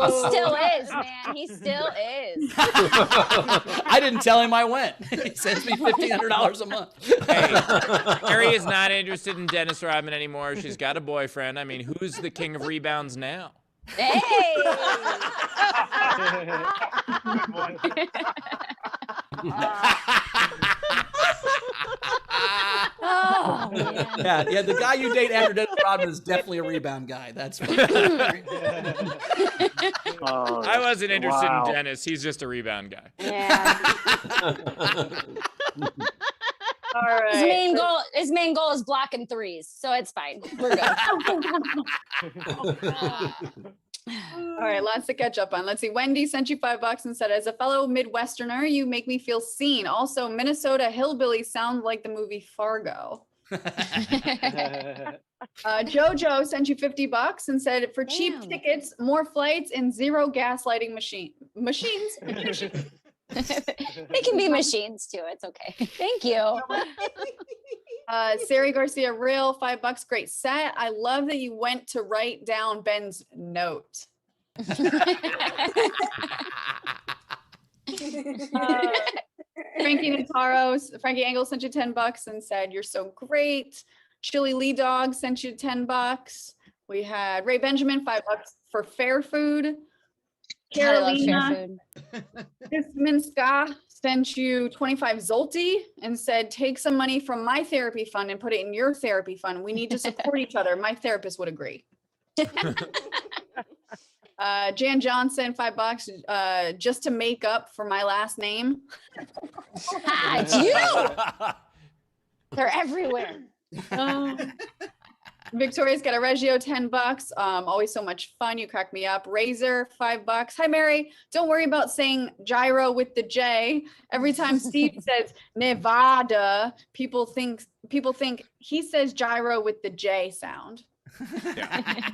He still is, man. He still is. I didn't tell him I went. He sends me $1,500 a month. Hey, Mary is not interested in Dennis Rodman anymore. She's got a boyfriend. I mean, who's the king of rebounds now? Hey. Oh, man. Yeah, the guy you date after Dennis Rodman is definitely a rebound guy. That's what. I wasn't interested in Dennis. He's just a rebound guy. Yeah. All right. His main goal is blocking threes, so it's fine. We're good. All right, lots to catch up on. Let's see. Wendy sent you $5 and said, as a fellow Midwesterner, you make me feel seen. Also, Minnesota hillbillies sound like the movie Fargo. Jojo sent you $50 and said, for cheap tickets, more flights, and zero gaslighting machines. They can be machines too. It's okay. Thank you. Sari Garcia Real, $5. Great set. I love that you went to write down Ben's note. Frankie Engel sent you $10 and said, "You're so great." Chili Lee Dog sent you $10. We had Ray Benjamin, $5 for fair food. Carolina Minska sent you 25 Zolty and said, "Take some money from my therapy fund and put it in your therapy fund. We need to support each other. My therapist would agree." Jan Johnson, $5, just to make up for my last name. It's you. They're everywhere. Victoria's got a Reggio, $10. Always so much fun. You crack me up. Razor, $5. Hi, Mary. Don't worry about saying gyro with the J. Every time Steve says Nevada, people think he says gyro with the J sound. Yeah.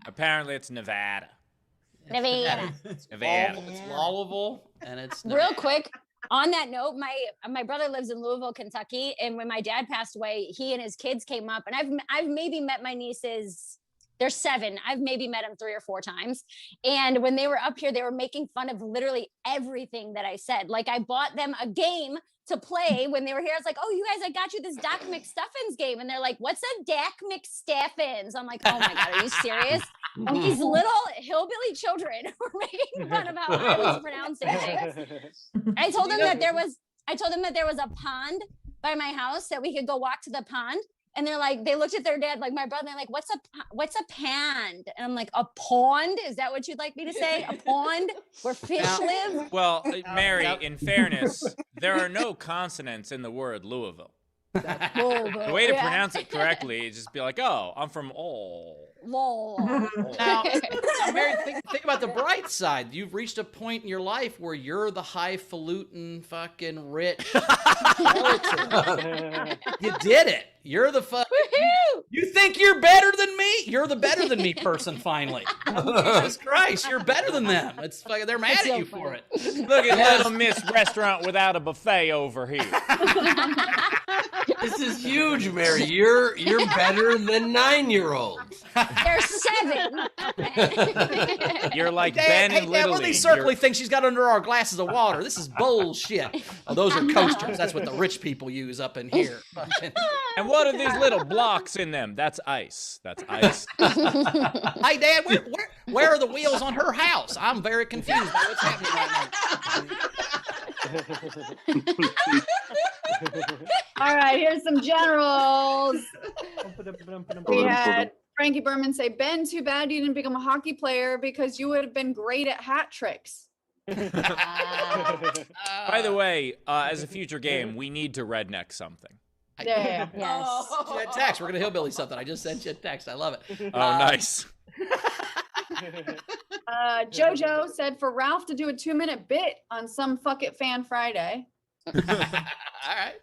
Apparently, it's Nevada. Nevada. It's Nevada. It's Louisville, and it's Real quick. On that note, my brother lives in Louisville, Kentucky, and when my dad passed away, he and his kids came up, and I've maybe met my nieces. They're 7. I've maybe met them 3 or 4 times. And when they were up here, they were making fun of literally everything that I said. Like I bought them a game to play when they were here. I was like, "Oh, you guys, I got you this Dak McStuffins game." And they're like, "What's a Dak McStuffins?" I'm like, "Oh my God, are you serious?" These little hillbilly children were making fun of how I was pronouncing things. I told them that there was a pond by my house that we could go walk to the pond. And they're like, they looked at their dad, like my brother, and they're like, what's a pond? And I'm like, a pond? Is that what you'd like me to say? A pond where fish live? Well, Mary, in fairness, there are no consonants in the word Louisville. The way to pronounce it correctly is just be like, "Oh, I'm from Now, Mary, think about the bright side. You've reached a point in your life where you're the highfalutin fucking rich. You did it. You're the You think you're better than me? You're the better than me person finally. Jesus Christ, you're better than them. It's fucking, they're mad at you for it. Look at Little Miss Restaurant without a buffet over here. This is huge, Mary. You're better than 9-year-olds. They're 7. You're like Dad, Ben and Dad, Little what are League. these circly things she's got under our glasses of water? This is bullshit. Oh, those are coasters. That's what the rich people use up in here. And what are these little blocks in them? That's ice. That's ice. Hey, Dad, where are the wheels on her house? I'm very confused by what's happening right now. All right, here's some generals. We had Frankie Berman say, "Ben, too bad you didn't become a hockey player because you would have been great at hat tricks." By the way, as a future game, we need to redneck something. Yeah. Yes. Send you a text. We're going to hillbilly something. I just sent you a text. I love it. Oh, nice. Jojo said for Ralph to do a 2-minute bit on some Fuck It Fan Friday. All right.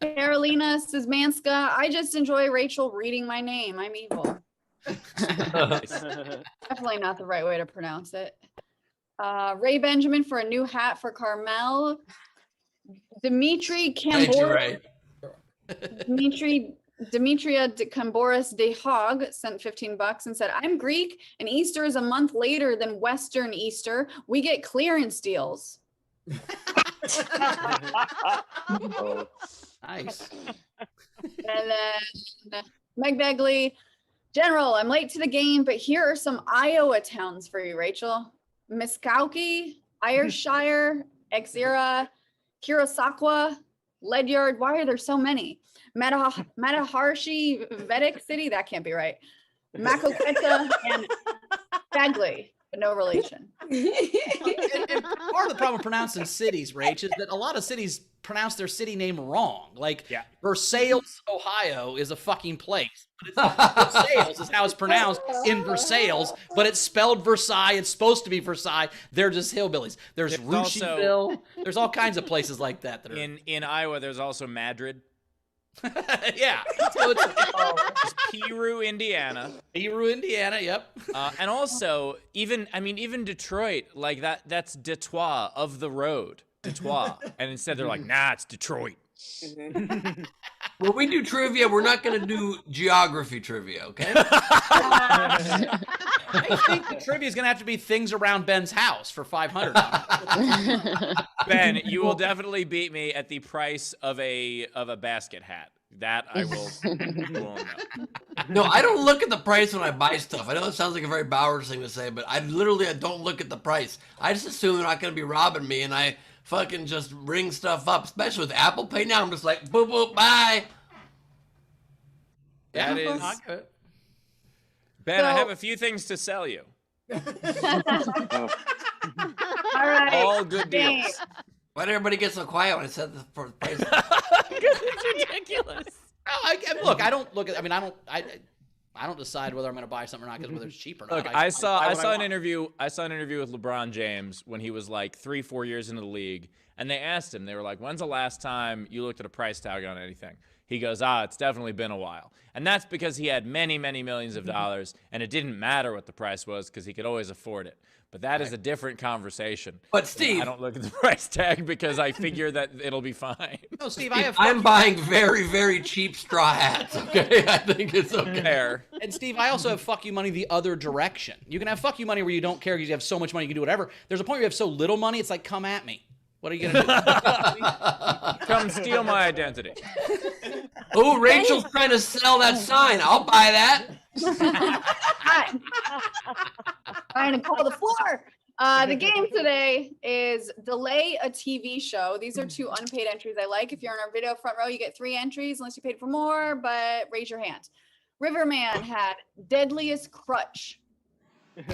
Carolina Szymanska, "I just enjoy Rachel reading my name. I'm evil." Definitely not the right way to pronounce it. Ray Benjamin for a new hat for Carmel. Dimitri Thank you, Cambor. Ray. Demetria de Camboris de Hog sent $15 and said, "I'm Greek and Easter is a month later than Western Easter. We get clearance deals." Nice. And then Meg Begley, "General, I'm late to the game, but here are some Iowa towns for you, Rachel. Muskowkee, Ayrshire, Exira, Kurosakwa, Ledyard." Why are there so many? Mataharshi, Vedic City, that can't be right. Makokweta and Bagley, but no relation. And part of the problem with pronouncing cities, Rach, is that a lot of cities pronounce their city name wrong. Like, Versailles, Ohio is a fucking place. Versailles is how it's pronounced in Versailles, but it's spelled Versailles. It's supposed to be Versailles. They're just hillbillies. There's Rushville. There's all kinds of places like that. That are... In Iowa, there's also Madrid. Yeah. So it's Piru, Indiana. Piru, Indiana, yep. And also, even Detroit, like that's Detroit, of the road. Detroit. And instead they're like, nah, it's Detroit. When we do trivia, we're not going to do geography trivia, okay? I think the trivia is going to have to be things around Ben's house for $500. Ben, you will definitely beat me at the price of a basket hat. That I will know. No, I don't look at the price when I buy stuff. I know it sounds like a very Bowers thing to say, but I don't look at the price. I just assume they're not going to be robbing me, and I fucking just ring stuff up, especially with Apple Pay now. I'm just like, boop, boop, bye. That is... Ben, I have a few things to sell you. All right. All good deals. Why did everybody get so quiet when I said the price? Because it's ridiculous. Look, I don't look at. I mean, I don't decide whether I'm going to buy something or not because whether it's cheap or not. Look, I saw an interview. I saw an interview with LeBron James when he was like 3-4 years into the league, and they asked him. They were like, "When's the last time you looked at a price tag on anything?" He goes, "It's definitely been a while." And that's because he had many, many millions of dollars, and it didn't matter what the price was because he could always afford it. But that is a different conversation. But Steve, I don't look at the price tag because I figure that it'll be fine. No, Steve, I'm buying very, very cheap straw hats, okay? I think it's okay. Fair. And Steve, I also have fuck you money the other direction. You can have fuck you money where you don't care because you have so much money you can do whatever. There's a point where you have so little money, it's like, come at me. What are you going to do? Come steal my identity. Oh, Rachel's trying to sell that sign. I'll buy that. Trying to call the floor. The game today is delay a TV show. These are 2 unpaid entries I like. If you're in our video front row, you get 3 entries unless you paid for more, but raise your hand. Riverman had Deadliest Crutch. And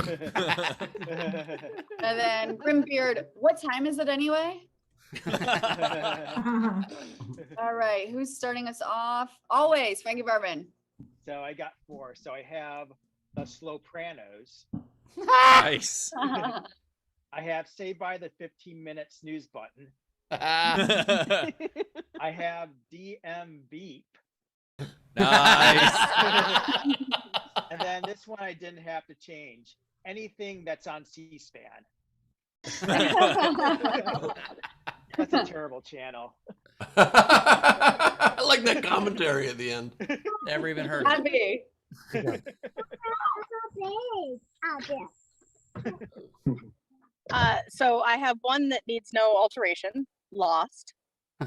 then Grimbeard, what time is it anyway? All right, who's starting us off? Always, Frankie Barman. So I got 4. So I have The Slopranos. Nice. I have Saved by the 15-minute snooze button. I have DM Beep. Nice. And then this one I didn't have to change. Anything that's on C-SPAN. That's a terrible channel. I like that commentary at the end. Never even heard of it. So I have one that needs no alteration, Lost.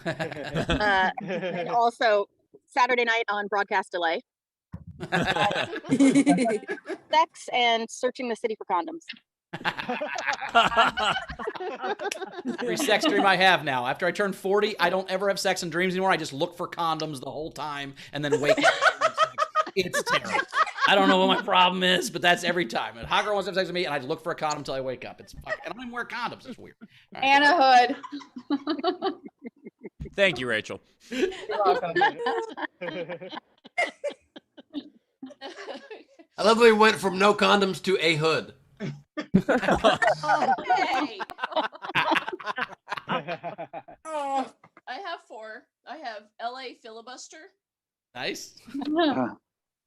And also Saturday night on broadcast delay. Sex and searching the city for condoms. Every sex dream I have now. After I turn 40, I don't ever have sex and dreams anymore. I just look for condoms the whole time and then wake up. It's terrible. I don't know what my problem is, but that's every time. And hot girl wants to have sex with me, and I look for a condom until I wake up. It's fucking, I don't even wear condoms. It's weird. Right. Anna Hood. Thank you, Rachel. You're welcome. I love that we went from no condoms to a hood. Okay. I have 4. I have LA Filibuster. Nice.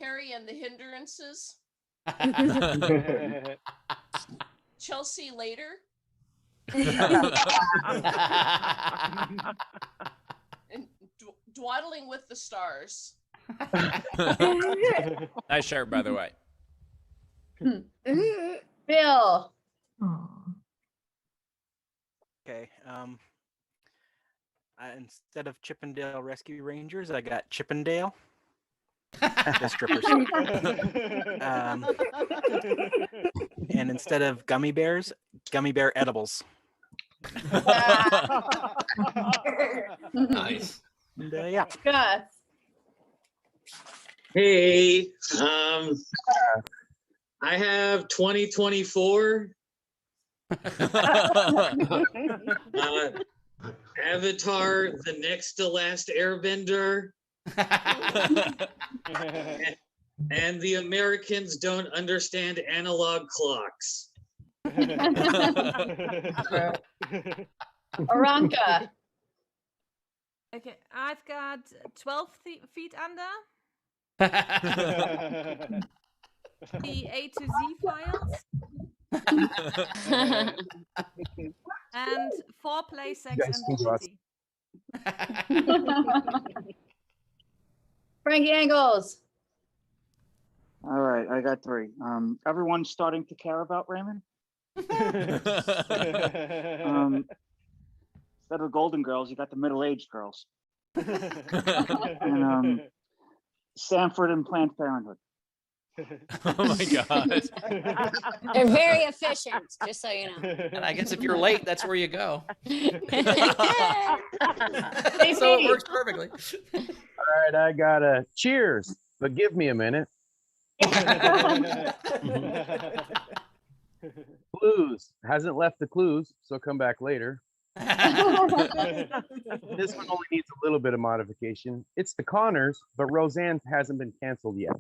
Harry and the Hindrances. Chelsea Later. And Dwaddling with the Stars. Nice shirt, by the way. Bill. Okay. Instead of Chippendale Rescue Rangers, I got Chippendale. The strippers. And instead of gummy bears, gummy bear edibles. Nice. And, yeah. Gus. Hey, I have 2024. Avatar, The Next to Last Airbender. And the Americans don't understand analog clocks. Aranka. Okay, I've got 12 feet under. The A to Z files. And foreplay, sex, and nudity. Frankie Angles. All right, I got 3. Everyone's starting to care about Raymond. Instead of Golden Girls, you got the middle-aged girls. And Sanford and Planned Parenthood. Oh my God. They're very efficient, just so you know. And I guess if you're late, that's where you go. So it works perfectly. All right, I got a cheers, but give me a minute. Clues hasn't left the clues, so come back later. This one only needs a little bit of modification. It's the Connors, but Roseanne hasn't been canceled yet.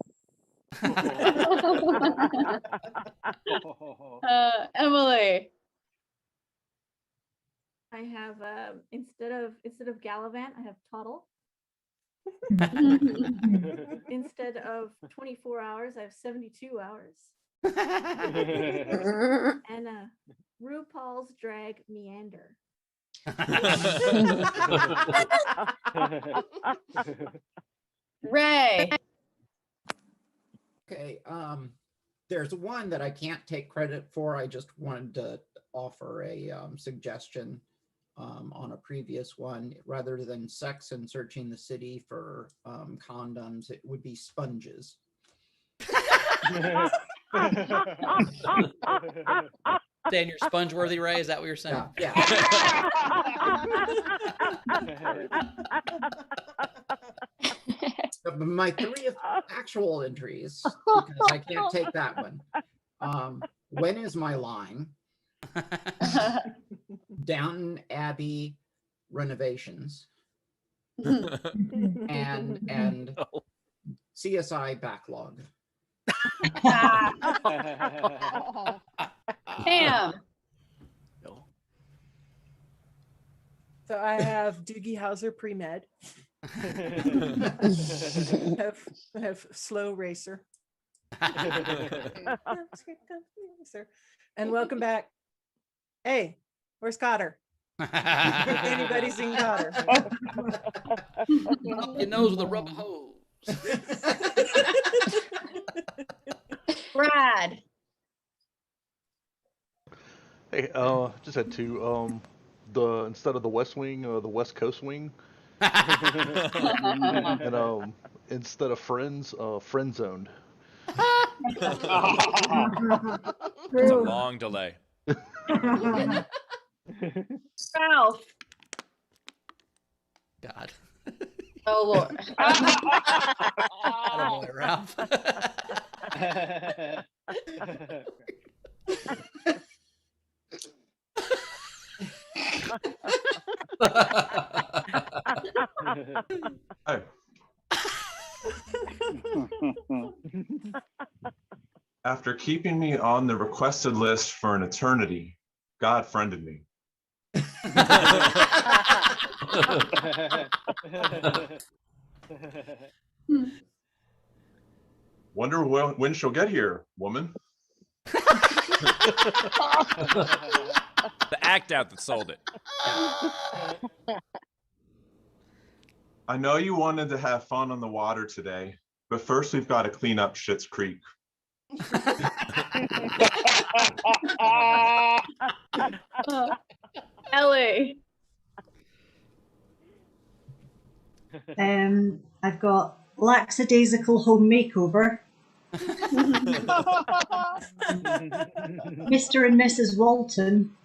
Emily. I have instead of Gallivant, I have Tuttle. Instead of 24 hours, I have 72 hours. And RuPaul's Drag Meander. Ray. Okay, there's one that I can't take credit for. I just wanted to offer a suggestion on a previous one. Rather than sex and searching the city for condoms, it would be sponges. Dan, you're sponge-worthy, Ray? Is that what you're saying? Yeah. My 3 actual entries, because I can't take that one. When is my line? Downton Abbey renovations. and CSI backlog. Pam. So I have Doogie Howser pre-med. I have Slow Racer. And welcome back. Hey, where's Cotter? Anybody seen Cotter? Up your nose with a rubber hose. Brad. Hey, just had 2. Instead of the West Wing, the West Coast Wing. And instead of Friends, Friend Zoned. It's a long delay. Ralph. God. Oh Lord. Attaboy, Ralph. Hey. After keeping me on the requested list for an eternity, God friended me. Wonder when she'll get here, woman. The act out that sold it. I know you wanted to have fun on the water today, but first we've got to clean up Schitt's Creek. Ellie. I've got lackadaisical home makeover. Mr. and Mrs. Walton.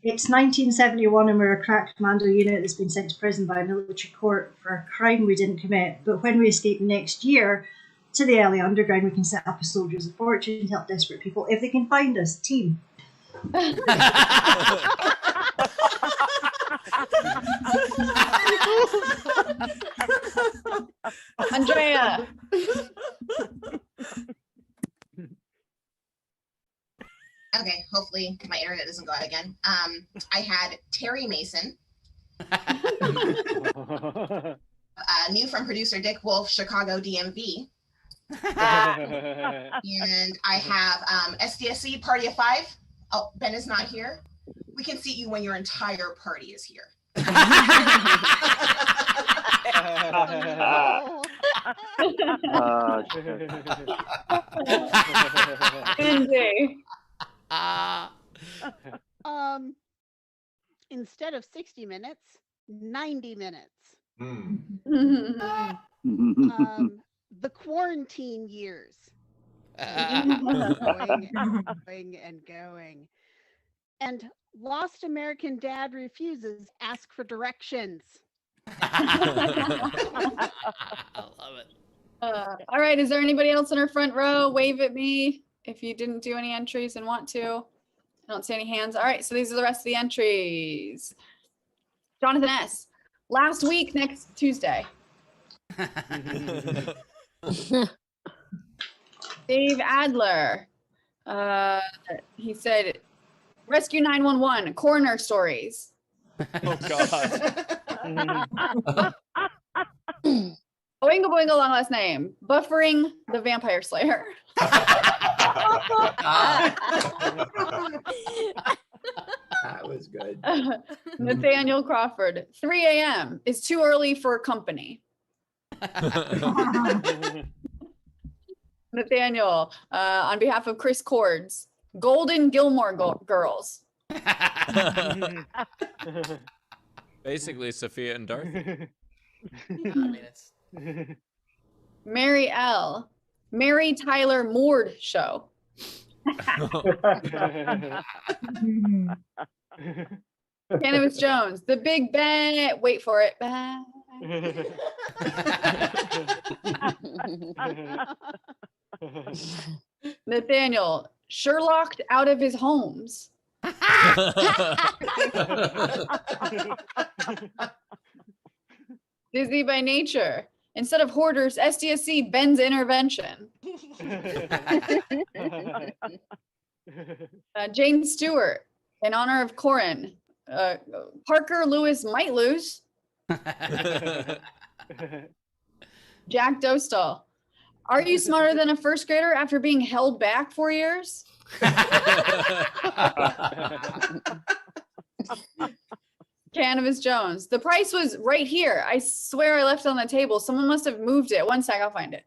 It's 1971 and we're a crack commando unit that's been sent to prison by a military court for a crime we didn't commit. But when we escape next year to the early underground, we can set up a soldiers of fortune to help desperate people if they can find us. Team. Andrea. Okay, hopefully my internet doesn't go out again. I had Terry Mason. New from producer Dick Wolf, Chicago DMV. And I have SDSC Party of 5. Oh, Ben is not here. We can seat you when your entire party is here. Andy. Instead of 60 minutes, 90 minutes. The quarantine years. Going and going and going. And Lost American Dad refuses, ask for directions. I love it. All right, is there anybody else in our front row? Wave at me if you didn't do any entries and want to. I don't see any hands. All right, so these are the rest of the entries. Jonathan S. Last week, next Tuesday. Dave Adler. He said, Rescue 911, coroner stories. Oh, God. Oingo Boingo, long last name. Buffering the Vampire Slayer. That was good. Nathaniel Crawford. 3 a.m. is too early for company. Nathaniel, on behalf of Chris Cords, Golden Gilmore Girls. Basically, Sophia and Darth. I mean, it's Mary L. Mary Tyler Moore Show. Cannabis Jones. The Big Ben. Wait for it. Nathaniel. Sherlocked out of his homes. Disney by nature. Instead of hoarders, SDSC, Ben's intervention. Jane Stewart, in honor of Corin. Parker Lewis might lose. Jack Dostal. Are you smarter than a first grader after being held back 4 years? Cannabis Jones. The price was right here. I swear I left it on the table. Someone must have moved it. One sec, I'll find it.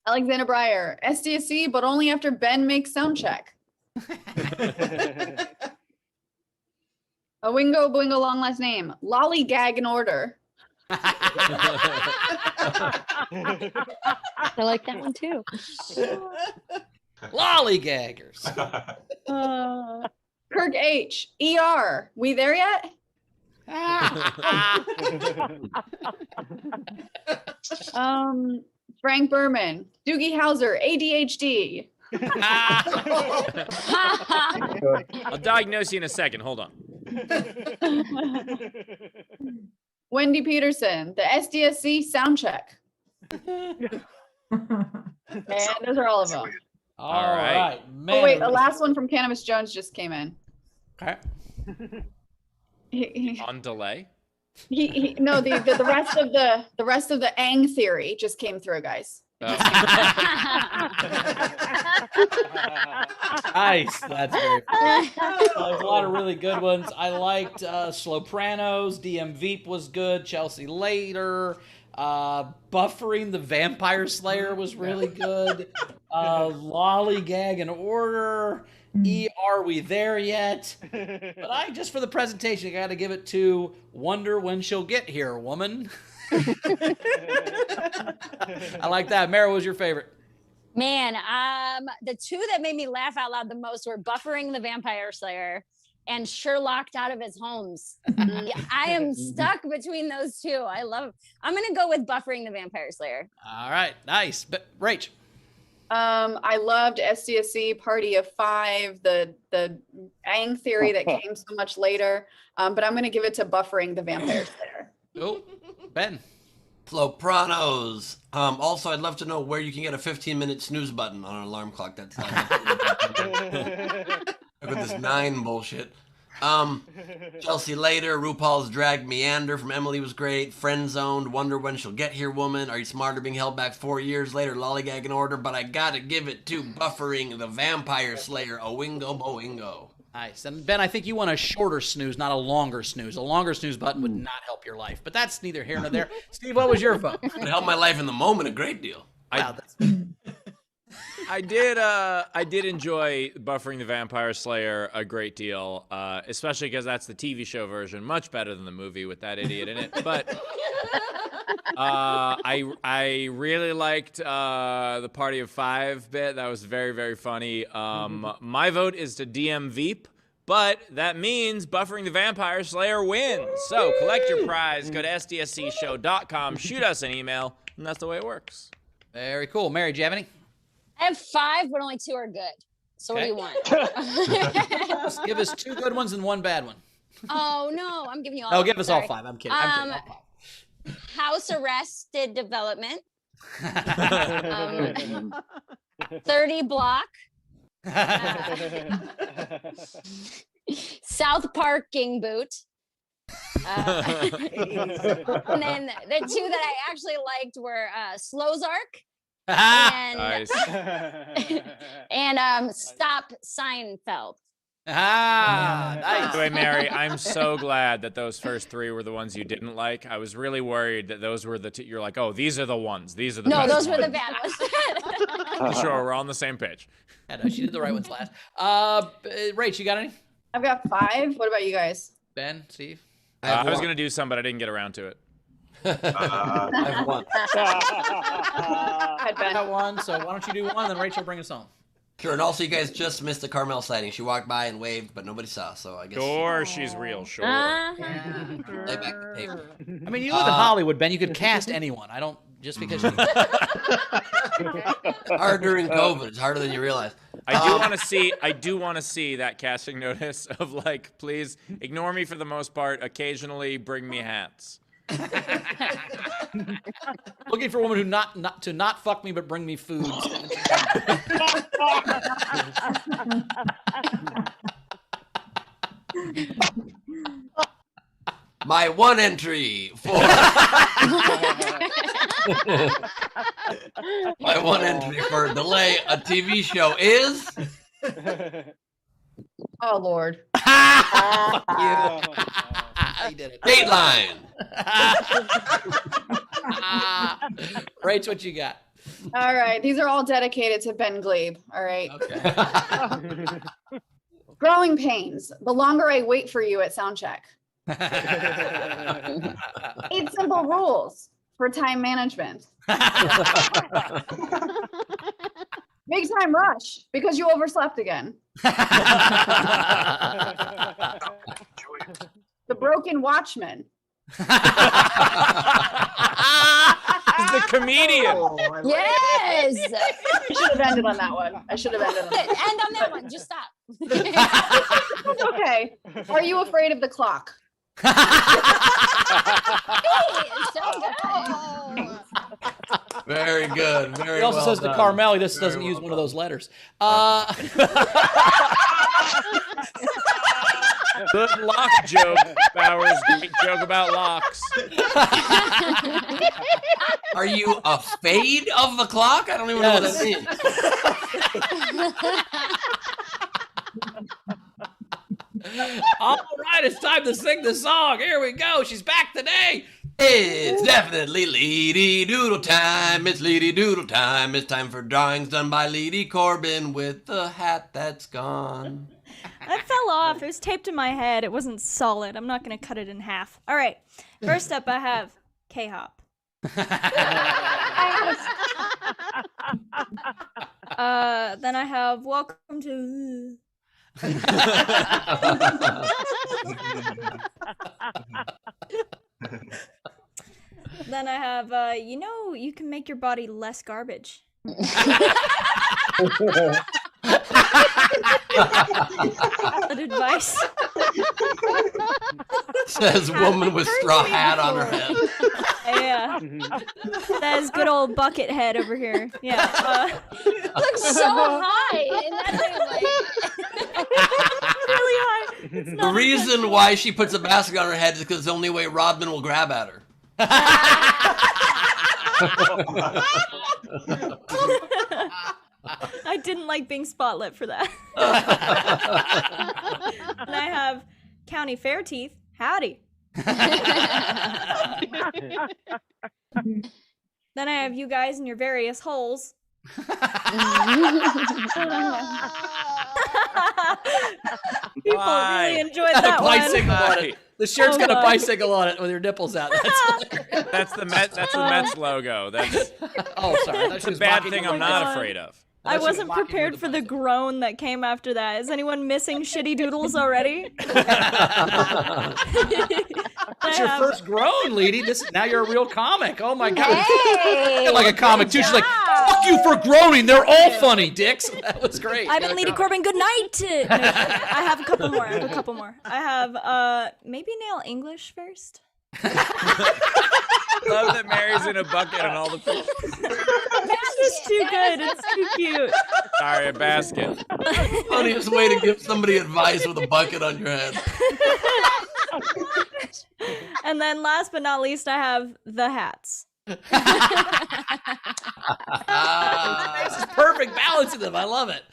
Alexander Breyer. SDSC, but only after Ben makes sound check. A Wingo Boingo long last name. Lollygag in order. I like that one too. Lollygaggers. Kirk H. ER. We there yet? Frank Berman. Doogie Howser. ADHD. I'll diagnose you in a second. Hold on. Wendy Peterson. The SDSC sound check. And those are all of them. All right. Oh wait, the last one from Cannabis Jones just came in. Okay. On delay. No, the rest of the Aang theory just came through, guys. Nice. That's very fun. There's a lot of really good ones. I liked Slopranos. DM Veep was good. Chelsea Later. Buffering the Vampire Slayer was really good. Lollygag in order. Are we there yet? But I just for the presentation, I got to give it to Wonder When She'll Get Here, woman. I like that. Mara, what was your favorite? Man, the two that made me laugh out loud the most were Buffering the Vampire Slayer and Sherlocked out of his homes. I am stuck between those two. I'm going to go with Buffering the Vampire Slayer. All right. Nice. But Rach. I loved SDSC Party of Five, the Aang theory that came so much later. But I'm going to give it to Buffering the Vampire Slayer. Oh, Ben. Flopranos. Also, I'd love to know where you can get a 15-minute snooze button on an alarm clock. That's with this 9 bullshit. Chelsea Later, RuPaul's Drag Meander from Emily was great. Friend Zoned, Wonder When She'll Get Here Woman. Are You Smarter Being Held Back 4 years later? Lollygag in order, but I gotta give it to Buffering the Vampire Slayer, Owingo Boingo. Nice. And Ben, I think you want a shorter snooze, not a longer snooze. A longer snooze button would not help your life, but that's neither here nor there. Steve, what was your vote? It helped my life in the moment a great deal. I did enjoy Buffering the Vampire Slayer a great deal, especially because that's the TV show version, much better than the movie with that idiot in it. But I really liked the Party of Five bit. That was very, very funny. My vote is to DM Veep, but that means Buffering the Vampire Slayer wins. So collect your prize. Go to sdscshow.com, shoot us an email, and that's the way it works. Very cool. Mary, do you have any? I have 5, but only 2 are good. So what do you want? Just give us 2 good ones and 1 bad one. Oh, no. I'm giving you all. No, give us all Sorry. 5. I'm kidding. I'm kidding. All 5. House Arrested Development. 30 Block. South Parking Boot. And then the 2 that I actually liked were Slowzark. Nice. And Stop Seinfeld. Nice. By the way, Mary, I'm so glad that those first 3 were the ones you didn't like. I was really worried that those were the you're like, oh, these are the ones. These are the best those were the ones. bad ones. Sure, we're all on the same page. Yeah, no, she did the right ones last. Rach, you got any? I've got 5. What about you guys? Ben, Steve? I was going to do some, but I didn't get around to it. I have 1. I got 1, so why don't you do 1, then Rachel bring us home. Sure, and also you guys just missed the Carmel sighting. She walked by and waved, but nobody saw, so I guess... Sure, she's real, sure. Lay back the tape. I mean, you live in Hollywood, Ben. You could cast anyone. I don't... Just because you... Hard during COVID. It's harder than you realize. I do want to see that casting notice of, like, please ignore me for the most part. Occasionally bring me hats. Looking for a woman who not fuck me but bring me food. My 1 entry for my 1 entry for delay a TV show is Oh Lord. You did it. Dateline. Rach, what you got? All right. These are all dedicated to Ben Gleib. All right. Okay. Growing pains. The longer I wait for you at soundcheck. 8 simple rules for time management. Big time rush because you overslept again. The broken watchman. He's the comedian. Yes. I should have ended on that one. End on that one. Just stop. Okay. Are you afraid of the clock? Very good. Very He also well says done. to Carmel, he just doesn't use one of those letters. Good lock joke, Bowers. Great joke about locks. Are you afraid of the clock? I don't even know what that means. All right, it's time to sing the song. Here we go. She's back today. It's definitely Leedy Doodle time. It's Leedy Doodle time. It's time for drawings done by Leedy Corbin with the hat that's gone. That fell off. It was taped to my head. It wasn't solid. I'm not going to cut it in half. All right. First up, I have K-Hop. Then I have Welcome to... Then I have, you know, you can make your body less garbage. That advice. Says woman with straw hat on her head. Yeah. That is good old bucket head over here. Yeah. Looks so high. And that's really high. The reason why she puts a basket on her head is because it's the only way Rodman will grab at her. I didn't like being spotlit for that. And I have County Fair Teeth. Howdy. Then I have you guys in your various holes. People really enjoyed that one. Bicycle on it. The shirt's got a bicycle on it with your nipples out. That's the Mets logo. That's sorry. That's a bad thing I'm not afraid of. I wasn't prepared for the groan that came after that. Is anyone missing shitty doodles already? That's your first groan, lady. Now you're a real comic. Oh my god. Hey, like a comic too. She's like, fuck you for groaning. They're all funny, dicks. That was great. I've been Lady Corbin. Good night. No, I have a couple more. I have maybe nail English first. Love that Mary's in a bucket and all the pictures. It's just too good. It's too cute. Sorry, a basket. Funniest way to give somebody advice with a bucket on your head. And then last but not least, I have the hats. This is perfect balance of them. I love it.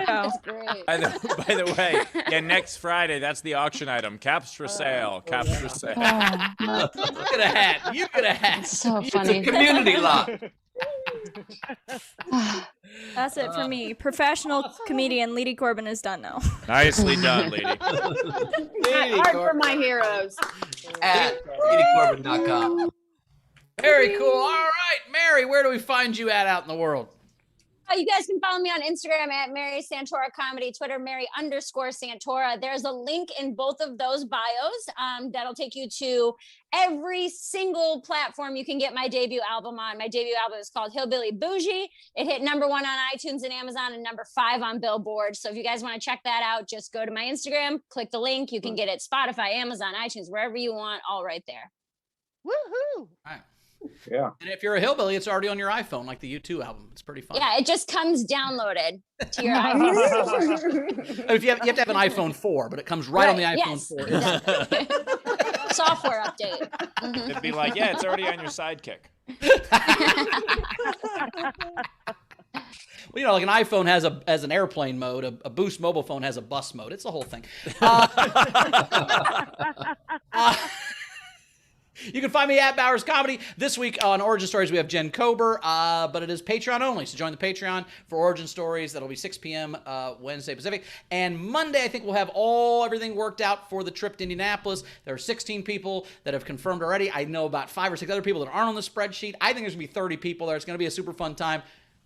That's great. By the way, yeah, next Friday, that's the auction item. Caps for sale. Caps for sale. You get a hat. You get a hat. That's so It's funny. a community lot. That's it for me. Professional comedian Lady Corbin is done now. Nicely done, lady. Art for my heroes. At ladycorbin.com. Very cool. All right, Mary, where do we find you out in the world? You guys can follow me on Instagram at Mary Santora Comedy, Twitter Mary_Santora. There's a link in both of those bios that'll take you to every single platform you can get my debut album on. My debut album is called Hillbilly Bougie. It hit #1 on iTunes and Amazon and #5 on Billboard. So if you guys want to check that out, just go to my Instagram, click the link. You can get it Spotify, Amazon, iTunes, wherever you want, all right there. Woohoo! All right. Yeah. And if you're a hillbilly, it's already on your iPhone, like the U2 album. It's pretty fun. Yeah, it just comes downloaded to your iPhone. If you have to have an iPhone 4, but it comes right on the iPhone 4. Software update. It'd be like, yeah, it's already on your sidekick. Well, you know, like an iPhone has an airplane mode, a Boost mobile phone has a bus mode. It's the whole thing. You can find me at Bowers Comedy. This week on Origin Stories, we have Jen Kober, but it is Patreon only. So join the Patreon for Origin Stories. That'll be 6 p.m. Wednesday Pacific. And Monday, I think we'll have everything worked out for the trip to Indianapolis. There are 16 people that have confirmed already. I know about 5 or 6 other people that aren't on the spreadsheet. I think there's going to be 30 people there. It's going to be a super fun time.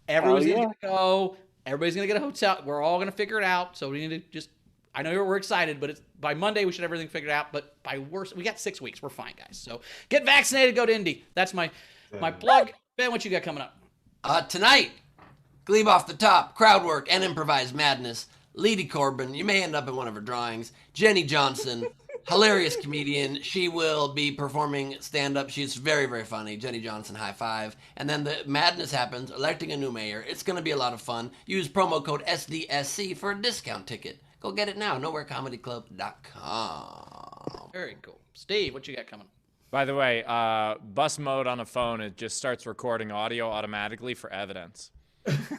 Everyone's going to go. Everybody's going to get a hotel. We're all going to figure it out. So we need to just... I know we're excited, but by Monday we should have everything figured out. But by worst, we got 6 weeks. We're fine, guys. So get vaccinated, go to Indy. That's my plug. Ben, what you got coming up? Tonight, Gleib off the top, crowd work and improvised madness. Lady Corbin, you may end up in one of her drawings. Jenny Johnson, hilarious comedian. She will be performing stand-up. She's very, very funny. Jenny Johnson, high five. And then the madness happens, electing a new mayor. It's going to be a lot of fun. Use promo code SDSC for a discount ticket. Go get it now, nowherecomedyclub.com. Very cool. Steve, what you got coming? By the way, bus mode on a phone, it just starts recording audio automatically for evidence.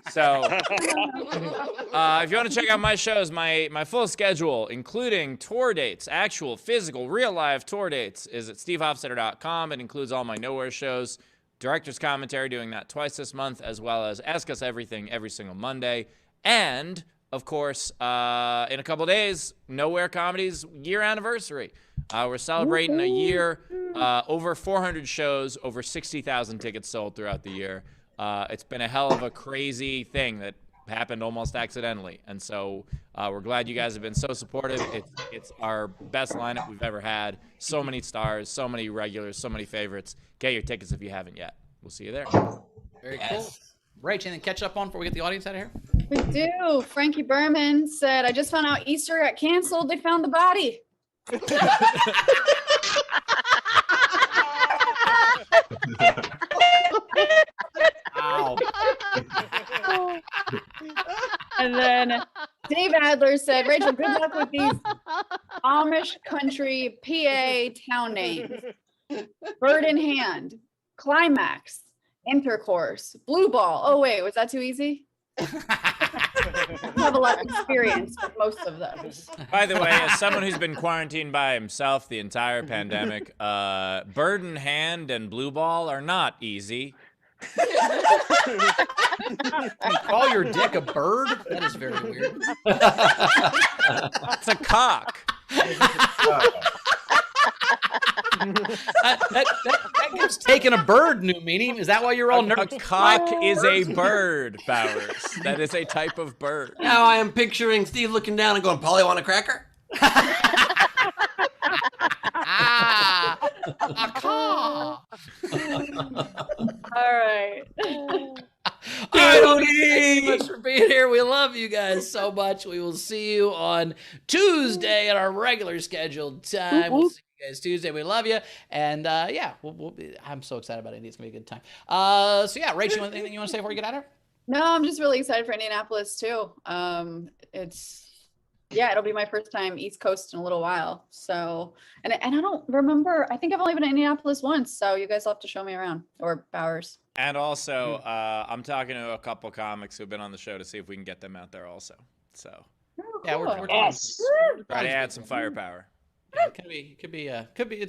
So if you want to check out my shows, my full schedule, including tour dates, actual, physical, real live tour dates, is at stevehofstetter.com. It includes all my Nowhere shows, director's commentary, doing that twice this month, as well as Ask Us Everything every single Monday. And of course, in a couple days, Nowhere Comedy's year anniversary. We're celebrating a year, over 400 shows, over 60,000 tickets sold throughout the year. It's been a hell of a crazy thing that happened almost accidentally. And so we're glad you guys have been so supportive. It's our best lineup we've ever had. So many stars, so many regulars, so many favorites. Get your tickets if you haven't yet. We'll see you there. Very cool. Rach, anything catch up on before we get the audience out of here? We do. Frankie Berman said, I just found out Easter got canceled. They found the body. Ow. And then Dave Adler said, Rachel, good luck with these Amish country PA town names. Bird in hand, climax, intercourse, blue ball. Oh, wait, was that too easy? have a lot of experience with most of those. By the way, as someone who's been quarantined by himself the entire pandemic, bird in hand and blue ball are not easy. You call your dick a bird? That is very weird. It's a cock. That gives taking a bird new meaning. Is that why you're all nervous? A cock is a bird, Bowers. That is a type of bird. Now I am picturing Steve looking down and going, "Polly, want a cracker?" All right. All right, thanks so much for being here. We love you guys so much. We will see you on Tuesday at our regular scheduled time. We'll see you guys Tuesday. We love you. And yeah, I'm so excited about Indy. It's going to be a good time. So yeah, Rachel, anything you want to say before we get out of here? No, I'm just really excited for Indianapolis too. It'll be my first time East Coast in a little while. So, and I don't remember, I think I've only been to Indianapolis once. So you guys will have to show me around, or Bowers. And also, I'm talking to a couple comics who've been on the show to see if we can get them out there also. So, yeah, we're try to add some firepower. Yeah, it's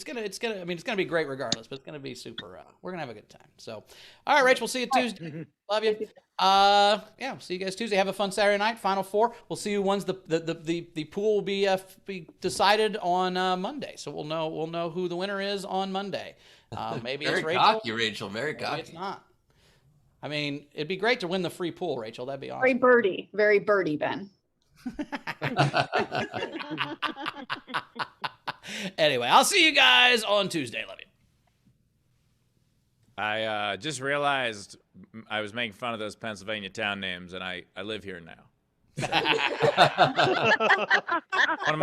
gonna be great regardless, but it's gonna be super. We're gonna have a good time. So, all right, Rachel, we'll see you Tuesday. Love you. Yeah, see you guys Tuesday. Have a fun Saturday night. Final four. We'll see you once the pool will be decided on Monday. So we'll know who the winner is on Monday. Maybe Very it's Rachel. cocky, Rachel. Very Maybe cocky. it's not. I mean, it'd be great to win the free pool, Rachel. That'd be awesome. Very birdie, Ben. Anyway, I'll see you guys on Tuesday. Love you. I just realized I was making fun of those Pennsylvania town names, and I live here now. One of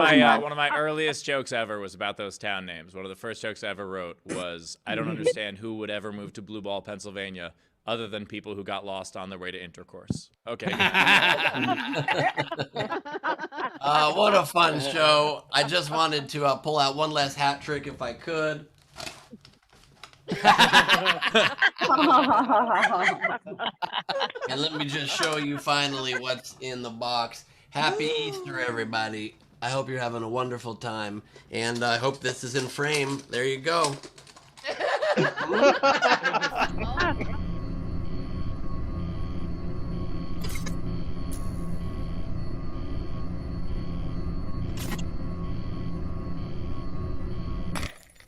my earliest jokes ever was about those town names. One of the first jokes I ever wrote was, I don't understand who would ever move to Blue Ball, Pennsylvania, other than people who got lost on their way to intercourse. Okay. What a fun show. I just wanted to pull out one last hat trick if I could. And let me just show you finally what's in the box. Happy Easter, everybody. I hope you're having a wonderful time. And I hope this is in frame. There you go.